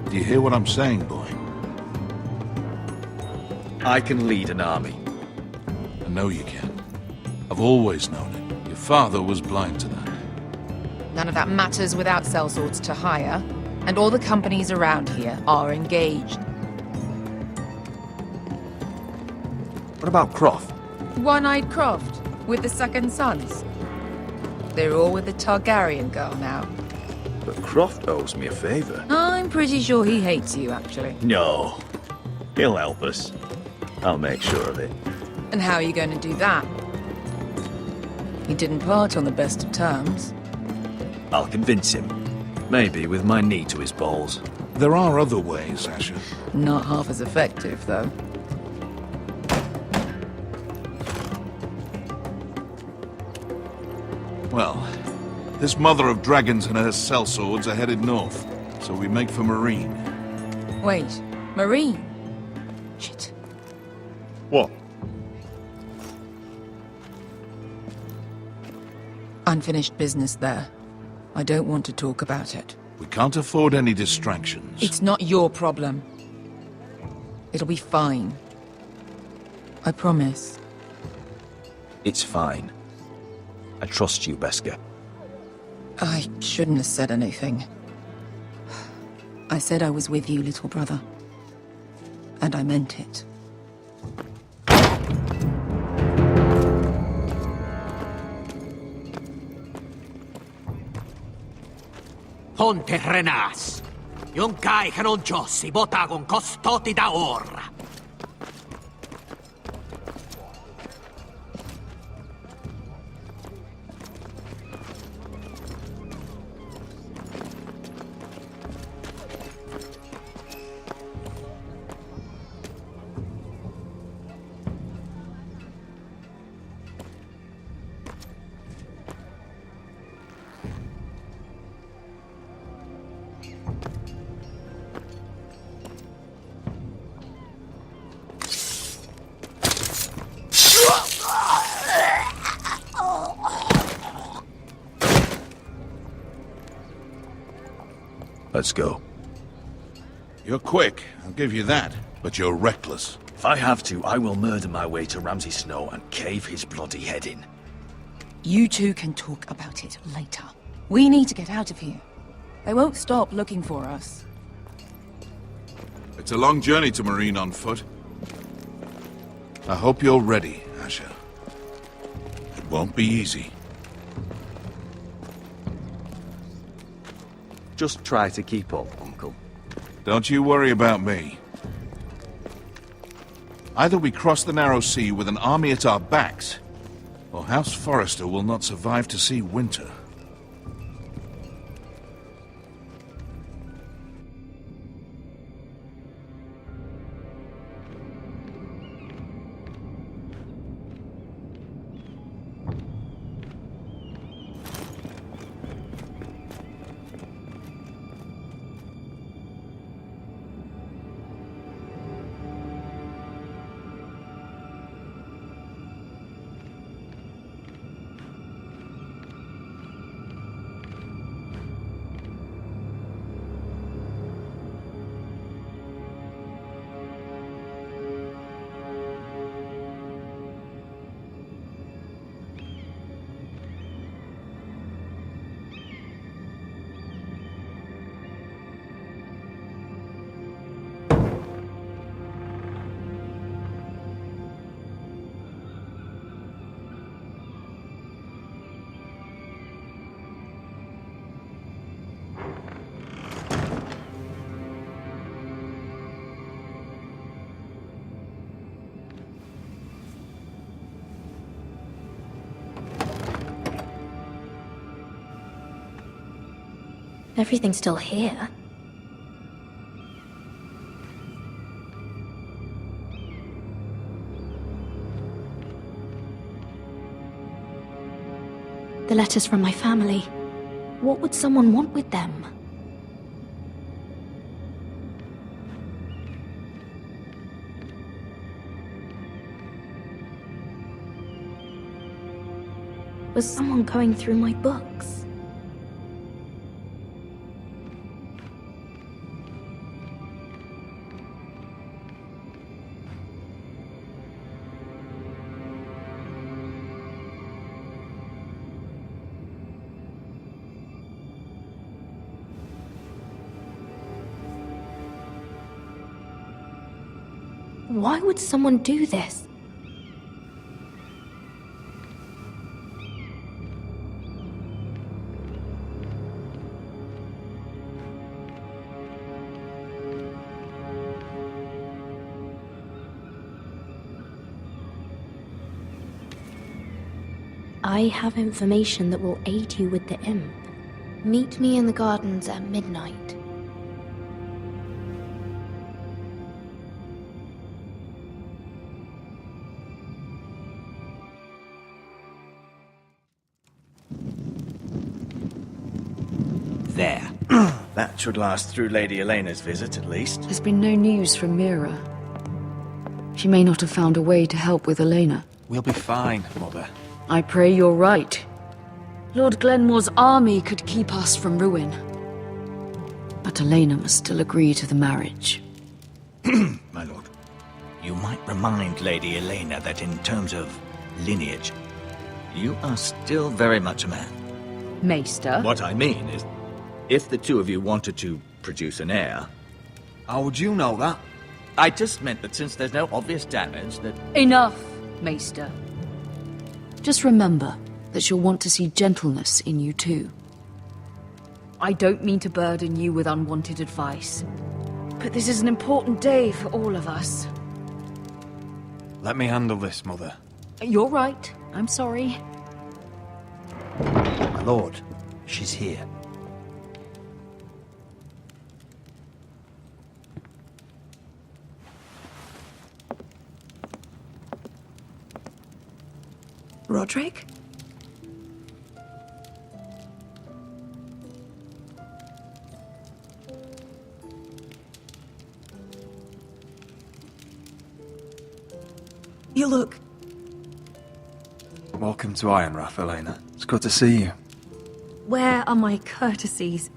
Do you hear what I'm saying, boy? I can lead an army. I know you can. I've always known it. Your father was blind to that. None of that matters without sellswords to hire, and all the companies around here are engaged. What about Croft? One-Eyed Croft, with the second sons. They're all with the Targaryen girl now. But Croft owes me a favor. I'm pretty sure he hates you, actually. No. He'll help us. I'll make sure of it. And how are you going to do that? He didn't part on the best of terms. I'll convince him. Maybe with my knee to his balls. There are other ways, Asher. Not half as effective, though. Well, this mother of dragons and her sellswords are headed north, so we make for Marine. Wait, Marine? Shit. What? Unfinished business there. I don't want to talk about it. We can't afford any distractions. It's not your problem. It'll be fine. I promise. It's fine. I trust you, Beskar. I shouldn't have said anything. I said I was with you, little brother. And I meant it. Ponte Renas. Yung kai kanon Diyos, ibotagong kostoti da ora. Let's go. You're quick, I'll give you that, but you're reckless. If I have to, I will murder my way to Ramsay Snow and cave his bloody head in. You two can talk about it later. We need to get out of here. They won't stop looking for us. It's a long journey to Marine on foot. I hope you're ready, Asher. It won't be easy. Just try to keep up, Uncle. Don't you worry about me. Either we cross the narrow sea with an army at our backs, or House Forrester will not survive to see winter. Everything's still here. The letters from my family. What would someone want with them? Was someone going through my books? Why would someone do this? I have information that will aid you with the imp. Meet me in the gardens at midnight. there. That should last through Lady Elena's visit, at least. There's been no news from Mira. She may not have found a way to help with Elena. We'll be fine, Mother. I pray you're right. Lord Glenmore's army could keep us from ruin. But Elena must still agree to the marriage. My lord, you might remind Lady Elena that in terms of lineage, you are still very much a man. Maester? What I mean is, if the two of you wanted to produce an heir... How would you know that? I just meant that since there's no obvious damage, that... Enough, Maester. Just remember that she'll want to see gentleness in you too. I don't mean to burden you with unwanted advice, but this is an important day for all of us. Let me handle this, Mother. You're right. I'm sorry. My lord, she's here. Roderick? You look... Welcome to Ironrath, Elena. It's good to see you. Where are my courtesies?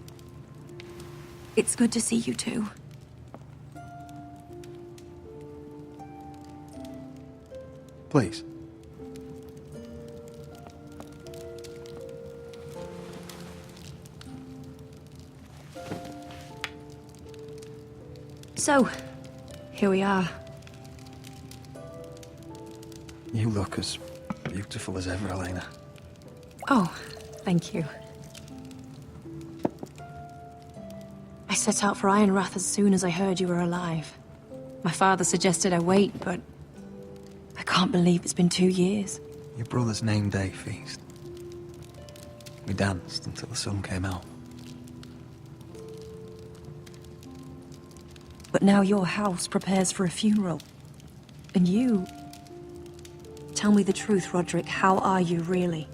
It's good to see you too. Please. So, here we are. You look as beautiful as ever, Elena. Oh, thank you. I set out for Ironrath as soon as I heard you were alive. My father suggested I wait, but I can't believe it's been 2 years. Your brother's name day feast. We danced until the sun came out. But now your house prepares for a funeral. And you... Tell me the truth, Roderick. How are you, really?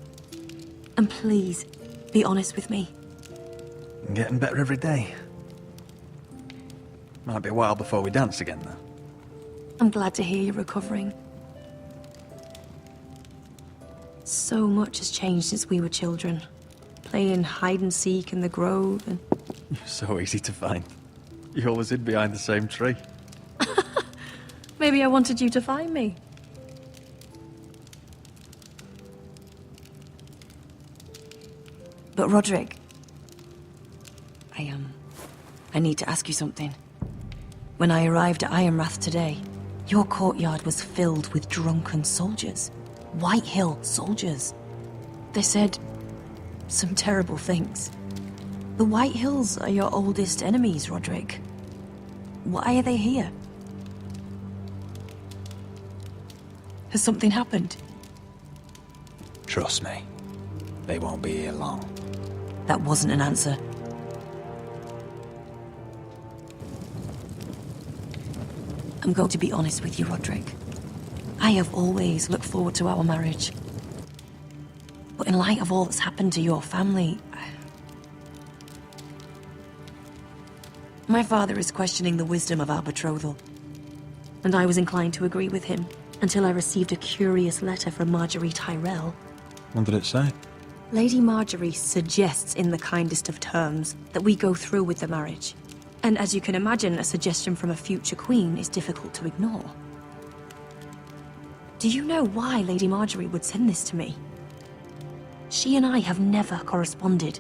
And please, be honest with me. I'm getting better every day. Might be a while before we dance again, though. I'm glad to hear you're recovering. So much has changed since we were children. Playing hide-and-seek in the grove and... You're so easy to find. You always hid behind the same tree. Maybe I wanted you to find me. But Roderick... I need to ask you something. When I arrived at Ironrath today, your courtyard was filled with drunken soldiers. White Hill soldiers. They said some terrible things. The White Hills are your oldest enemies, Roderick. Why are they here? Has something happened? Trust me, they won't be here long. That wasn't an answer. I'm going to be honest with you, Roderick. I have always looked forward to our marriage. But in light of all that's happened to your family... My father is questioning the wisdom of our betrothal. And I was inclined to agree with him, until I received a curious letter from Marjorie Tyrell. What did it say? Lady Marjorie suggests in the kindest of terms that we go through with the marriage. And as you can imagine, a suggestion from a future queen is difficult to ignore. Do you know why Lady Marjorie would send this to me? She and I have never corresponded.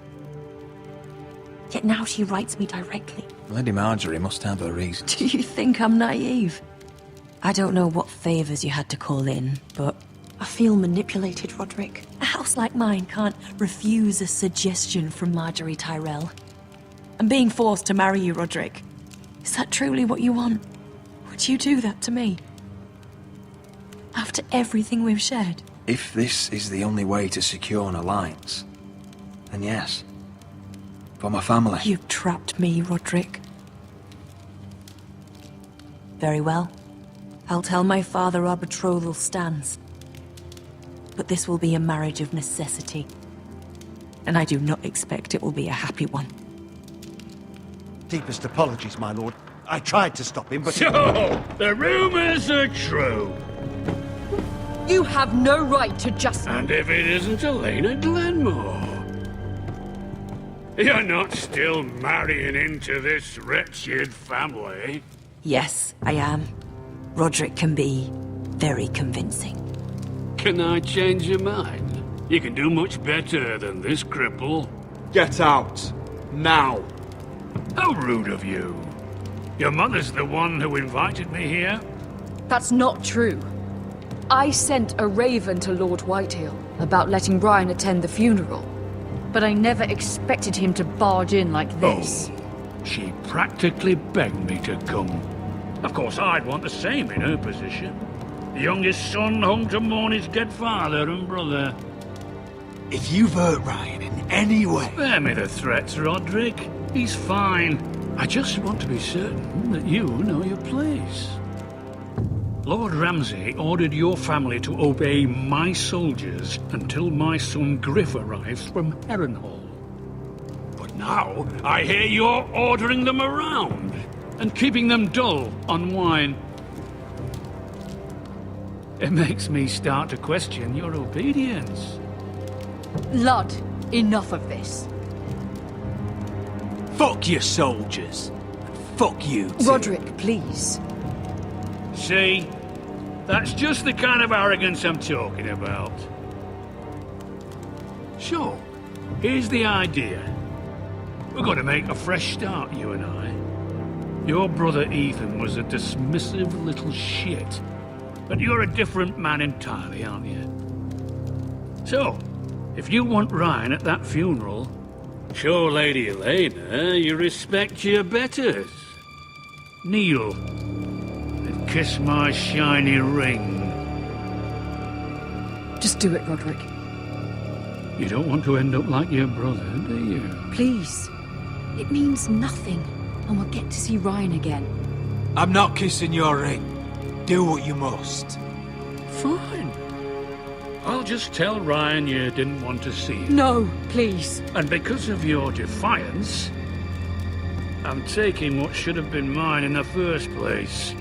Yet now she writes me directly. Lady Marjorie must have her reasons. Do you think I'm naive? I don't know what favors you had to call in, but I feel manipulated, Roderick. A house like mine can't refuse a suggestion from Marjorie Tyrell. I'm being forced to marry you, Roderick. Is that truly what you want? Would you do that to me? After everything we've shared? If this is the only way to secure an alliance, then yes. For my family. You've trapped me, Roderick. Very well. I'll tell my father our betrothal stands. But this will be a marriage of necessity. And I do not expect it will be a happy one. Deepest apologies, my lord. I tried to stop him, but... So, the rumors are true. You have no right to just... And if it isn't Elena Glenmore? You're not still marrying into this wretched family? Yes, I am. Roderick can be very convincing. Can I change your mind? You can do much better than this cripple. Get out. Now. How rude of you. Your mother's the one who invited me here? That's not true. I sent a raven to Lord Whitehill about letting Brian attend the funeral. But I never expected him to barge in like this. Oh, she practically begged me to come. Of course, I'd want the same in her position. The youngest son home to mourn his dead father and brother. If you've hurt Ryan in any way... Spare me the threats, Roderick. He's fine. I just want to be certain that you know your place. Lord Ramsay ordered your family to obey my soldiers until my son Griff arrives from Harrenhal. But now, I hear you're ordering them around and keeping them dull on wine. It makes me start to question your obedience. Lud, enough of this. Fuck your soldiers. Fuck you too. Roderick, please. See? That's just the kind of arrogance I'm talking about. So, here's the idea. We're going to make a fresh start, you and I. Your brother Ethan was a dismissive little shit. But you're a different man entirely, aren't you? So, if you want Ryan at that funeral, show Lady Elena you respect your betters. Kneel and kiss my shiny ring. Just do it, Roderick. You don't want to end up like your brother, do you? Please. It means nothing, and we'll get to see Ryan again. I'm not kissing your ring. Do what you must. Fine. I'll just tell Ryan you didn't want to see him. No, please. And because of your defiance, I'm taking what should have been mine in the first place.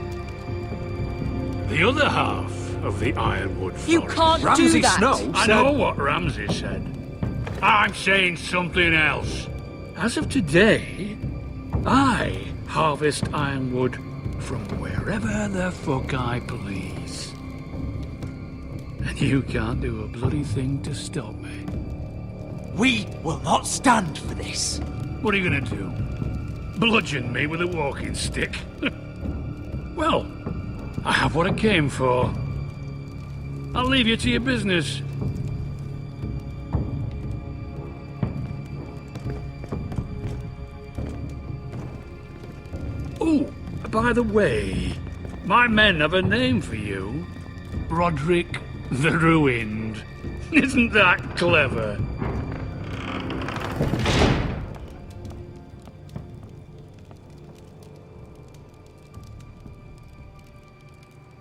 The other half of the Ironwood Forest. You can't do that! Snow I know what Ramsay said. I'm saying something else. As of today, I harvest Ironwood from wherever the fuck I please. And you can't do a bloody thing to stop me. We will not stand for this. What are you gonna do? Bludgeon me with a walking stick? Well, I have what I came for. I'll leave you to your business. Oh, by the way, my men have a name for you. Roderick the Ruined. Isn't that clever?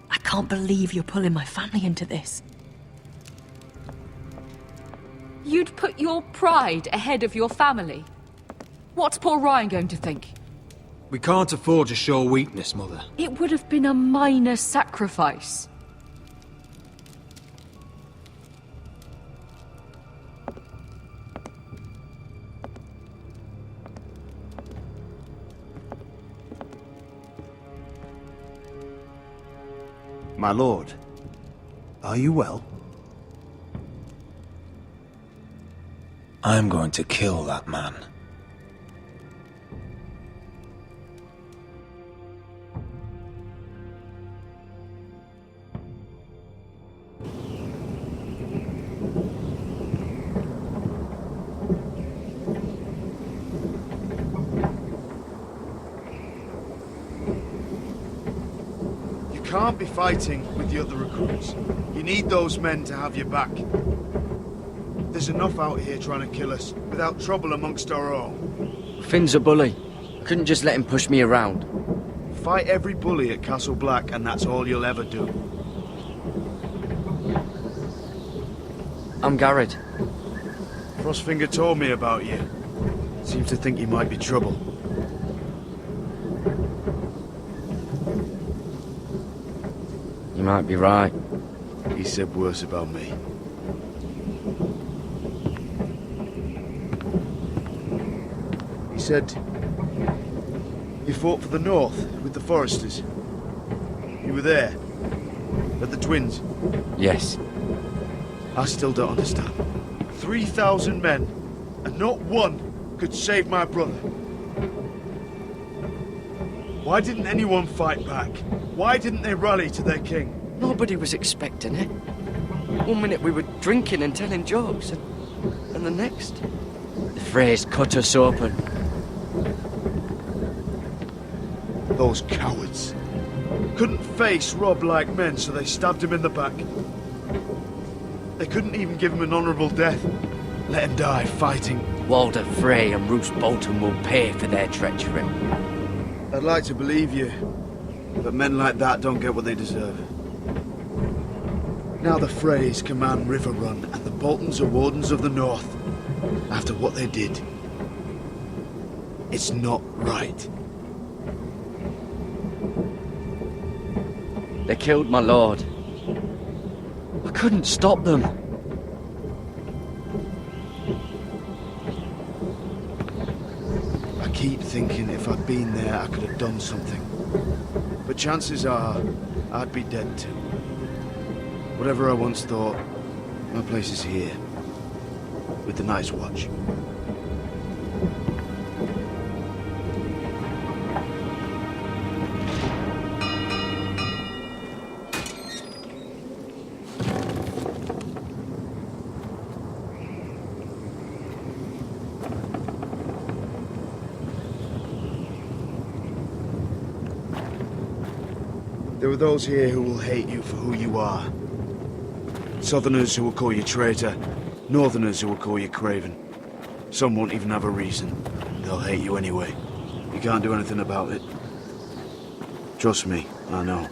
I can't believe you're pulling my family into this. You'd put your pride ahead of your family. What's poor Ryan going to think? We can't afford to show weakness, Mother. It would have been a minor sacrifice. My lord, are you well? I'm going to kill that man. You can't be fighting with the other recruits. You need those men to have your back. There's enough out here trying to kill us, without trouble amongst our own. Finn's a bully. Couldn't just let him push me around. Fight every bully at Castle Black, and that's all you'll ever do. I'm Garrett. Frostfinger told me about you. Seems to think you might be trouble. might be right. He said worse about me. He said you fought for the North with the Foresters. You were there, at the Twins. Yes. I still don't understand. 3,000 men, and not one could save my brother. Why didn't anyone fight back? Why didn't they rally to their king? Nobody was expecting it. One minute we were drinking and telling jokes, and the next... The Freys cut us open. Those cowards. Couldn't face Rob like men, so they stabbed him in the back. They couldn't even give him an honourable death. Let him die fighting. Walder Frey and Roose Bolton will pay for their treachery. I'd like to believe you, but men like that don't get what they deserve. Now the Freys command Riverrun, and the Boltons are Wardens of the North. After what they did. It's not right. They killed my lord. I couldn't stop them. I keep thinking if I'd been there, I could have done something. But chances are, I'd be dead too. Whatever I once thought, my place is here. With the Night's Watch. There are those here who will hate you for who you are. Southerners who will call you traitor. Northerners who will call you craven. Some won't even have a reason. They'll hate you anyway. You can't do anything about it. Trust me, I know.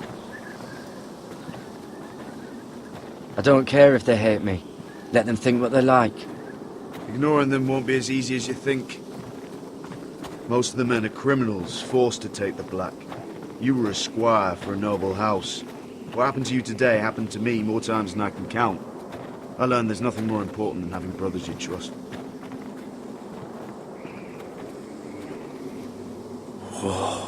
I don't care if they hate me. Let them think what they like. Ignoring them won't be as easy as you think. Most of the men are criminals, forced to take the black. You were a squire for a noble house. What happened to you today happened to me more times than I can count. I learned there's nothing more important than having brothers you trust. Whoa.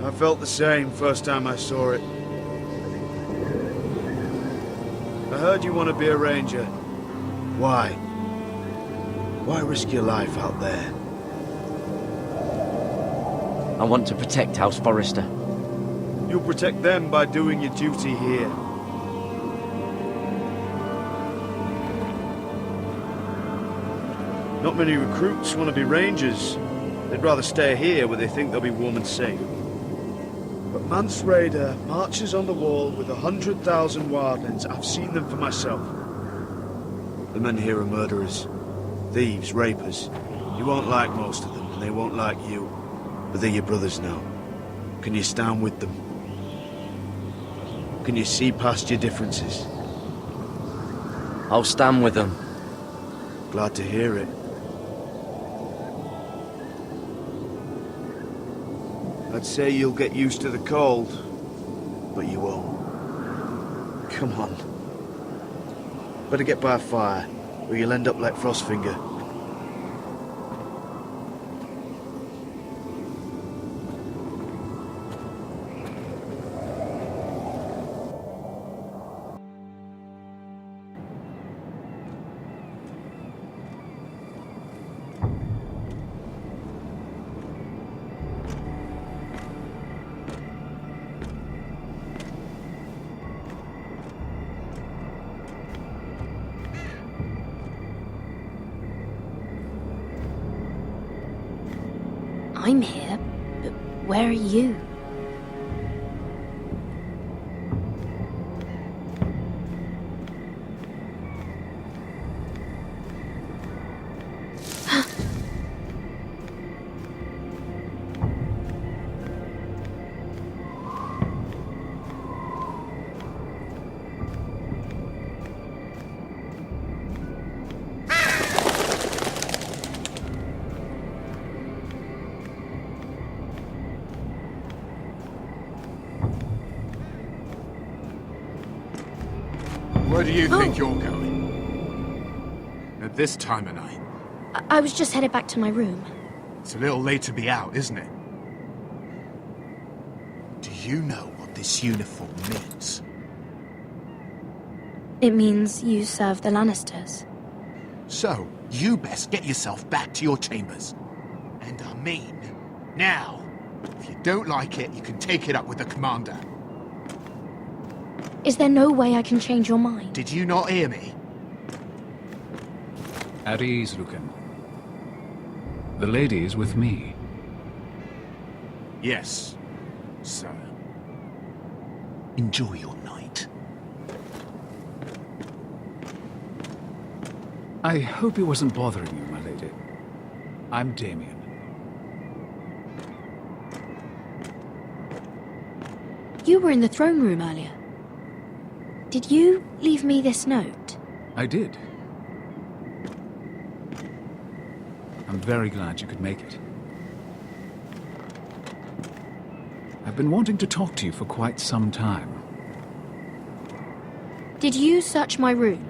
I felt the same first time I saw it. I heard you want to be a ranger. Why? Why risk your life out there? I want to protect House Forrester. You'll protect them by doing your duty here. Not many recruits want to be rangers. They'd rather stay here where they think they'll be warm and safe. But Mance Raider marches on the wall with 100,000 wildlings. I've seen them for myself. The men here are murderers, thieves, rapers. You won't like most of them, and they won't like you. But they're your brothers now. Can you stand with them? Can you see past your differences? I'll stand with them. Glad to hear it. I'd say you'll get used to the cold, but you won't. Come on. Better get by a fire, or you'll end up like Frostfinger. I'm here, but where are you? Where do you think you're going? At this time of night? I was just headed back to my room. It's a little late to be out, isn't it? Do you know what this uniform means? It means you serve the Lannisters. So, you best get yourself back to your chambers. And I mean, now. If you don't like it, you can take it up with the commander. Is there no way I can change your mind? Did you not hear me? At ease, Lucan. The lady is with me. Yes, sir. Enjoy your night. I hope it wasn't bothering you, my lady. I'm Damien. You were in the throne room earlier. Did you leave me this note? I did. I'm very glad you could make it. I've been wanting to talk to you for quite some time. Did you search my room?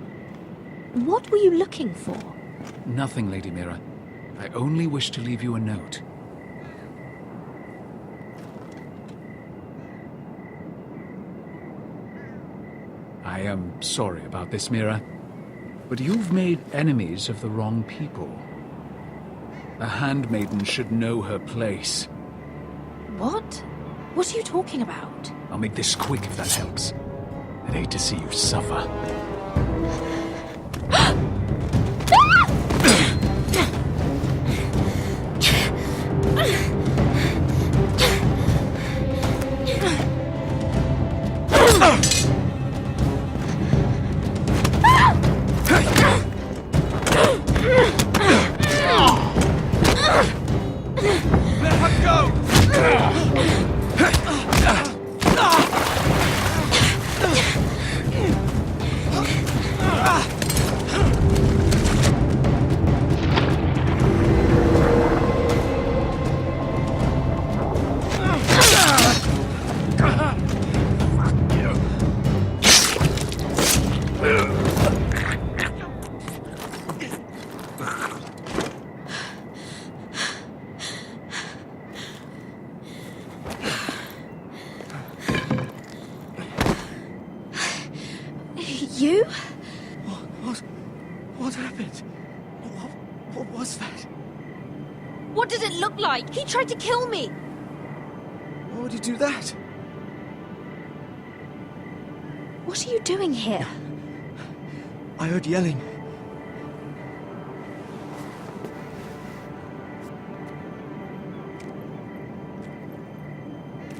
What were you looking for? Nothing, Lady Mira. I only wish to leave you a note. I am sorry about this, Mira, but you've made enemies of the wrong people. A handmaiden should know her place. What? What are you talking about? I'll make this quick if that helps. I'd hate to see you suffer. You? What happened? What was that? What did it look like? He tried to kill me! Why would he do that? What are you doing here? I heard yelling.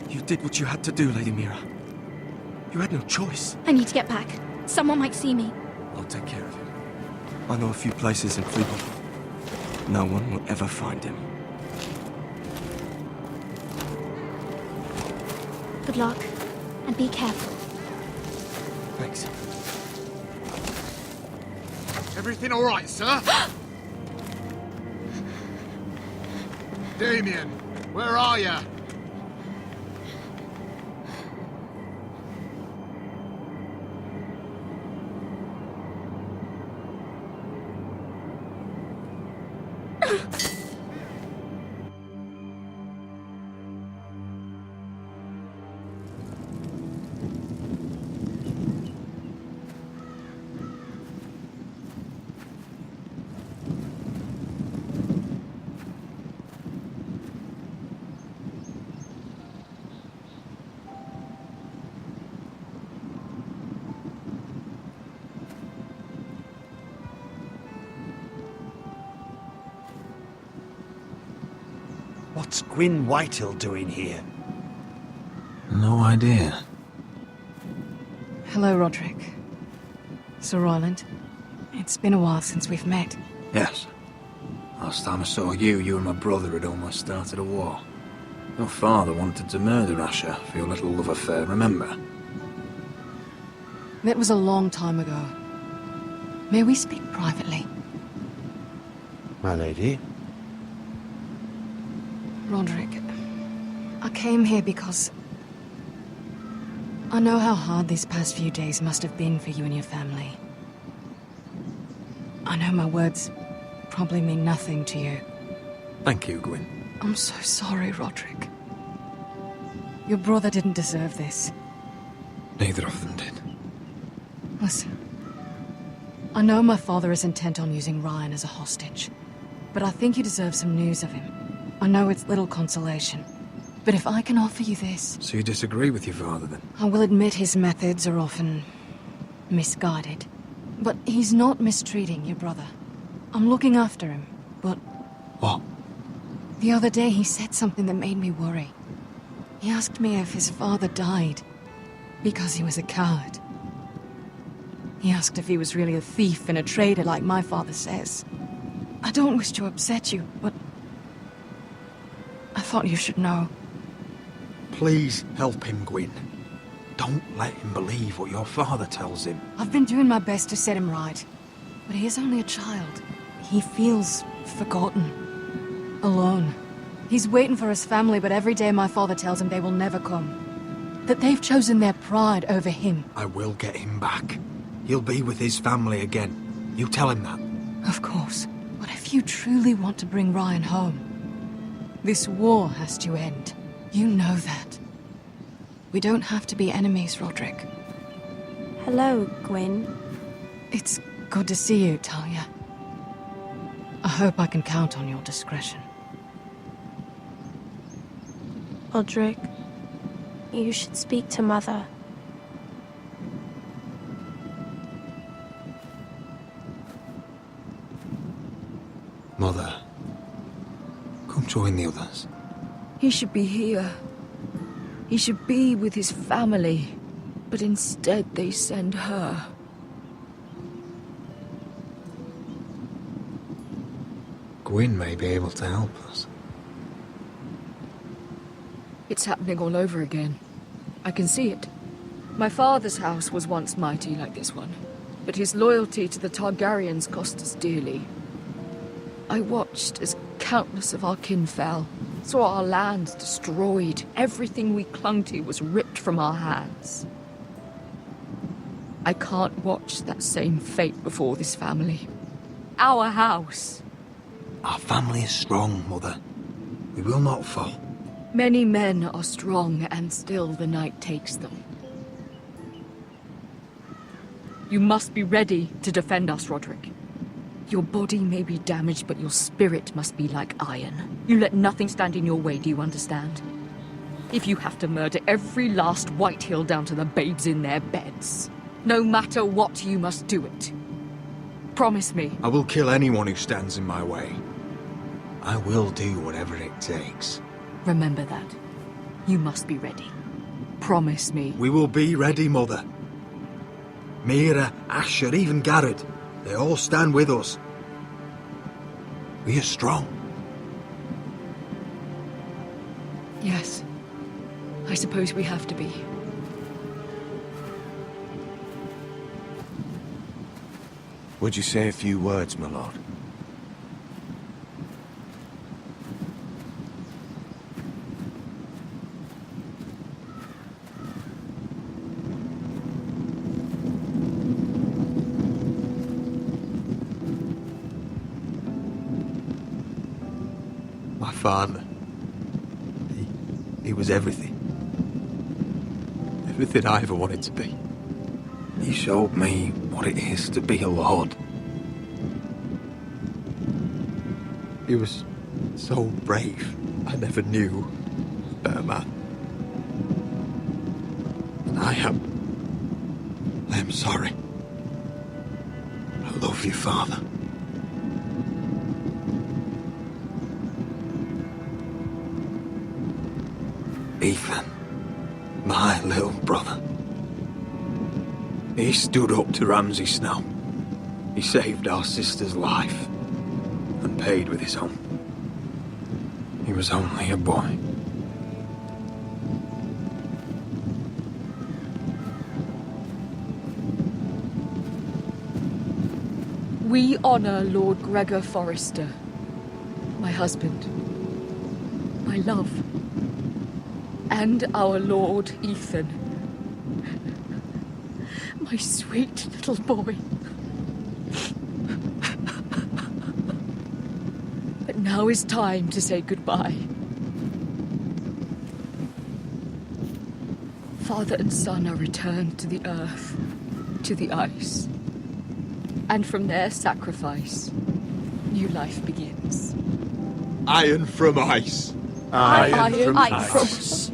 You did what you had to do, Lady Mira. You had no choice. I need to get back. Someone might see me. I'll take care of it. I know a few places in Freeport. No one will ever find him. Good luck, and be careful. Thanks. Everything all right, sir? Damien, where are you? What's Gwyn Whitehill doing here? No idea. Hello, Roderick. Sir Roland. It's been a while since we've met. Yes. Last time I saw you and my brother had almost started a war. Your father wanted to murder Asher for your little love affair, remember? That was a long time ago. May we speak privately? My lady? Roderick, I came here because... I know how hard these past few days must have been for you and your family. I know my words probably mean nothing to you. Thank you, Gwyn. I'm so sorry, Roderick. Your brother didn't deserve this. Neither of them did. Listen. I know my father is intent on using Ryan as a hostage, but I think you deserve some news of him. I know it's little consolation, but if I can offer you this... So you disagree with your father, then? I will admit his methods are often misguided, but he's not mistreating your brother. I'm looking after him, but... What? The other day he said something that made me worry. He asked me if his father died because he was a coward. He asked if he was really a thief and a traitor like my father says. I don't wish to upset you, but I thought you should know. Please help him, Gwyn. Don't let him believe what your father tells him. I've been doing my best to set him right, but he is only a child. He feels forgotten, alone. He's waiting for his family, but every day my father tells him they will never come. That they've chosen their pride over him. I will get him back. He'll be with his family again. You tell him that. Of course. But if you truly want to bring Ryan home, this war has to end. You know that. We don't have to be enemies, Roderick. Hello, Gwyn. It's good to see you, Talia. I hope I can count on your discretion. Roderick, you should speak to Mother. Mother, come join the others. He should be here. He should be with his family. But instead they send her. Gwyn may be able to help us. It's happening all over again. I can see it. My father's house was once mighty like this one, but his loyalty to the Targaryens cost us dearly. I watched as countless of our kin fell, saw our lands destroyed, everything we clung to was ripped from our hands. I can't watch that same fate before this family. Our house. Our family is strong, Mother. We will not fall. Many men are strong, and still the night takes them. You must be ready to defend us, Roderick. Your body may be damaged, but your spirit must be like iron. You let nothing stand in your way, do you understand? If you have to murder every last Whitehill down to the babes in their beds, no matter what, you must do it. Promise me. I will kill anyone who stands in my way. I will do whatever it takes. Remember that. You must be ready. Promise me. We will be ready, Mother. Mira, Asher, even Garrett. They all stand with us. We are strong. Yes. I suppose we have to be. Would you say a few words, my lord? My father. He was everything. Everything I ever wanted to be. He showed me what it is to be a lord. He was so brave. I never knew a better man. And I am sorry. I love you, Father. Ethan, my little brother. He stood up to Ramsay Snow. He saved our sister's life and paid with his own. He was only a boy. We honor Lord Gregor Forrester, my husband, my love, and our Lord Ethan, My sweet little boy. But now is time to say goodbye. Father and son are returned to the earth, to the ice. And from their sacrifice, new life begins. Iron from ice. Iron from ice.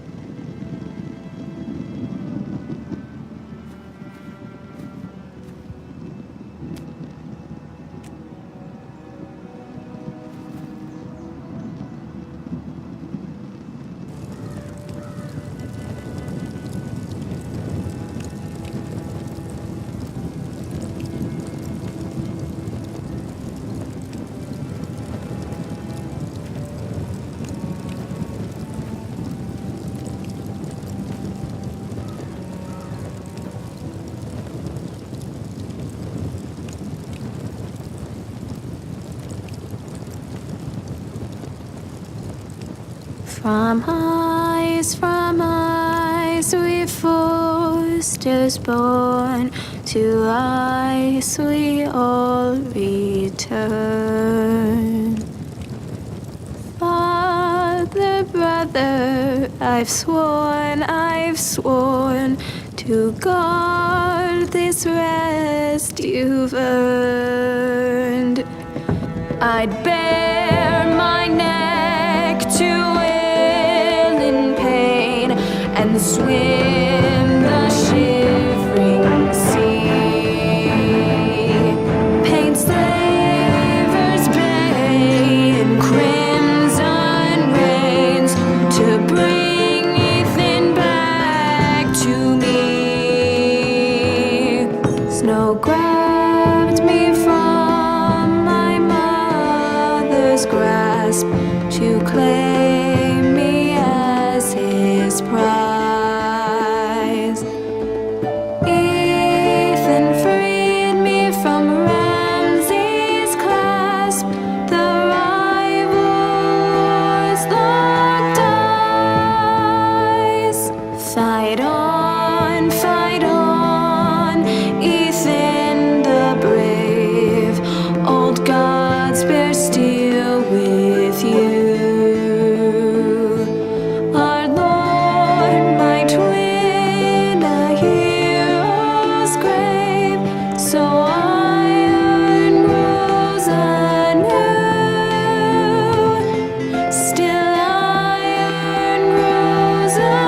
From ice we foresters born, to ice we all return. Father, brother, I've sworn to guard this rest you've earned. I'd bare my neck to and swim the shivering sea. Paint slavers bay in crimson rains to bring Ethan back to me. Snow grabbed me from my mother's grasp to claim me as his prize. Fight on, Ethan the brave. Old gods bear steel with you. Our Lord might win a hero's grave, so iron grows anew. Still iron grows anew.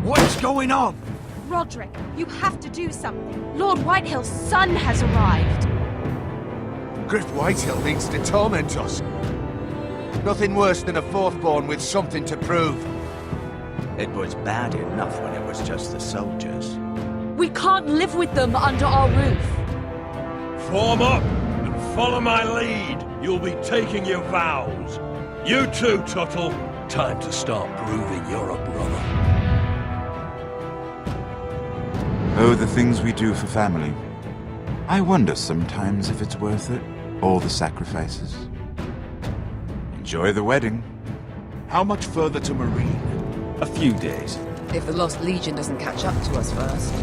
What's going on? Roderick, you have to do something. Lord Whitehill's son has arrived. Griff Whitehill means to torment us. Nothing worse than a fourthborn with something to prove. It was bad enough when it was just the soldiers. We can't live with them under our roof. Form up and follow my lead. You'll be taking your vows. You too, Tuttle. Time to start proving you're a brother. Oh, the things we do for family. I wonder sometimes if it's worth it, all the sacrifices. Enjoy the wedding. How much further to Marine? A few days. If the Lost Legion doesn't catch up to us first.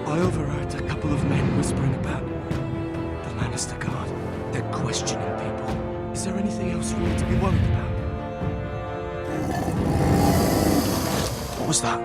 I overheard a couple of men whispering about the Lannister Guard. They're questioning people. Is there anything else we need to be worried about? What was that?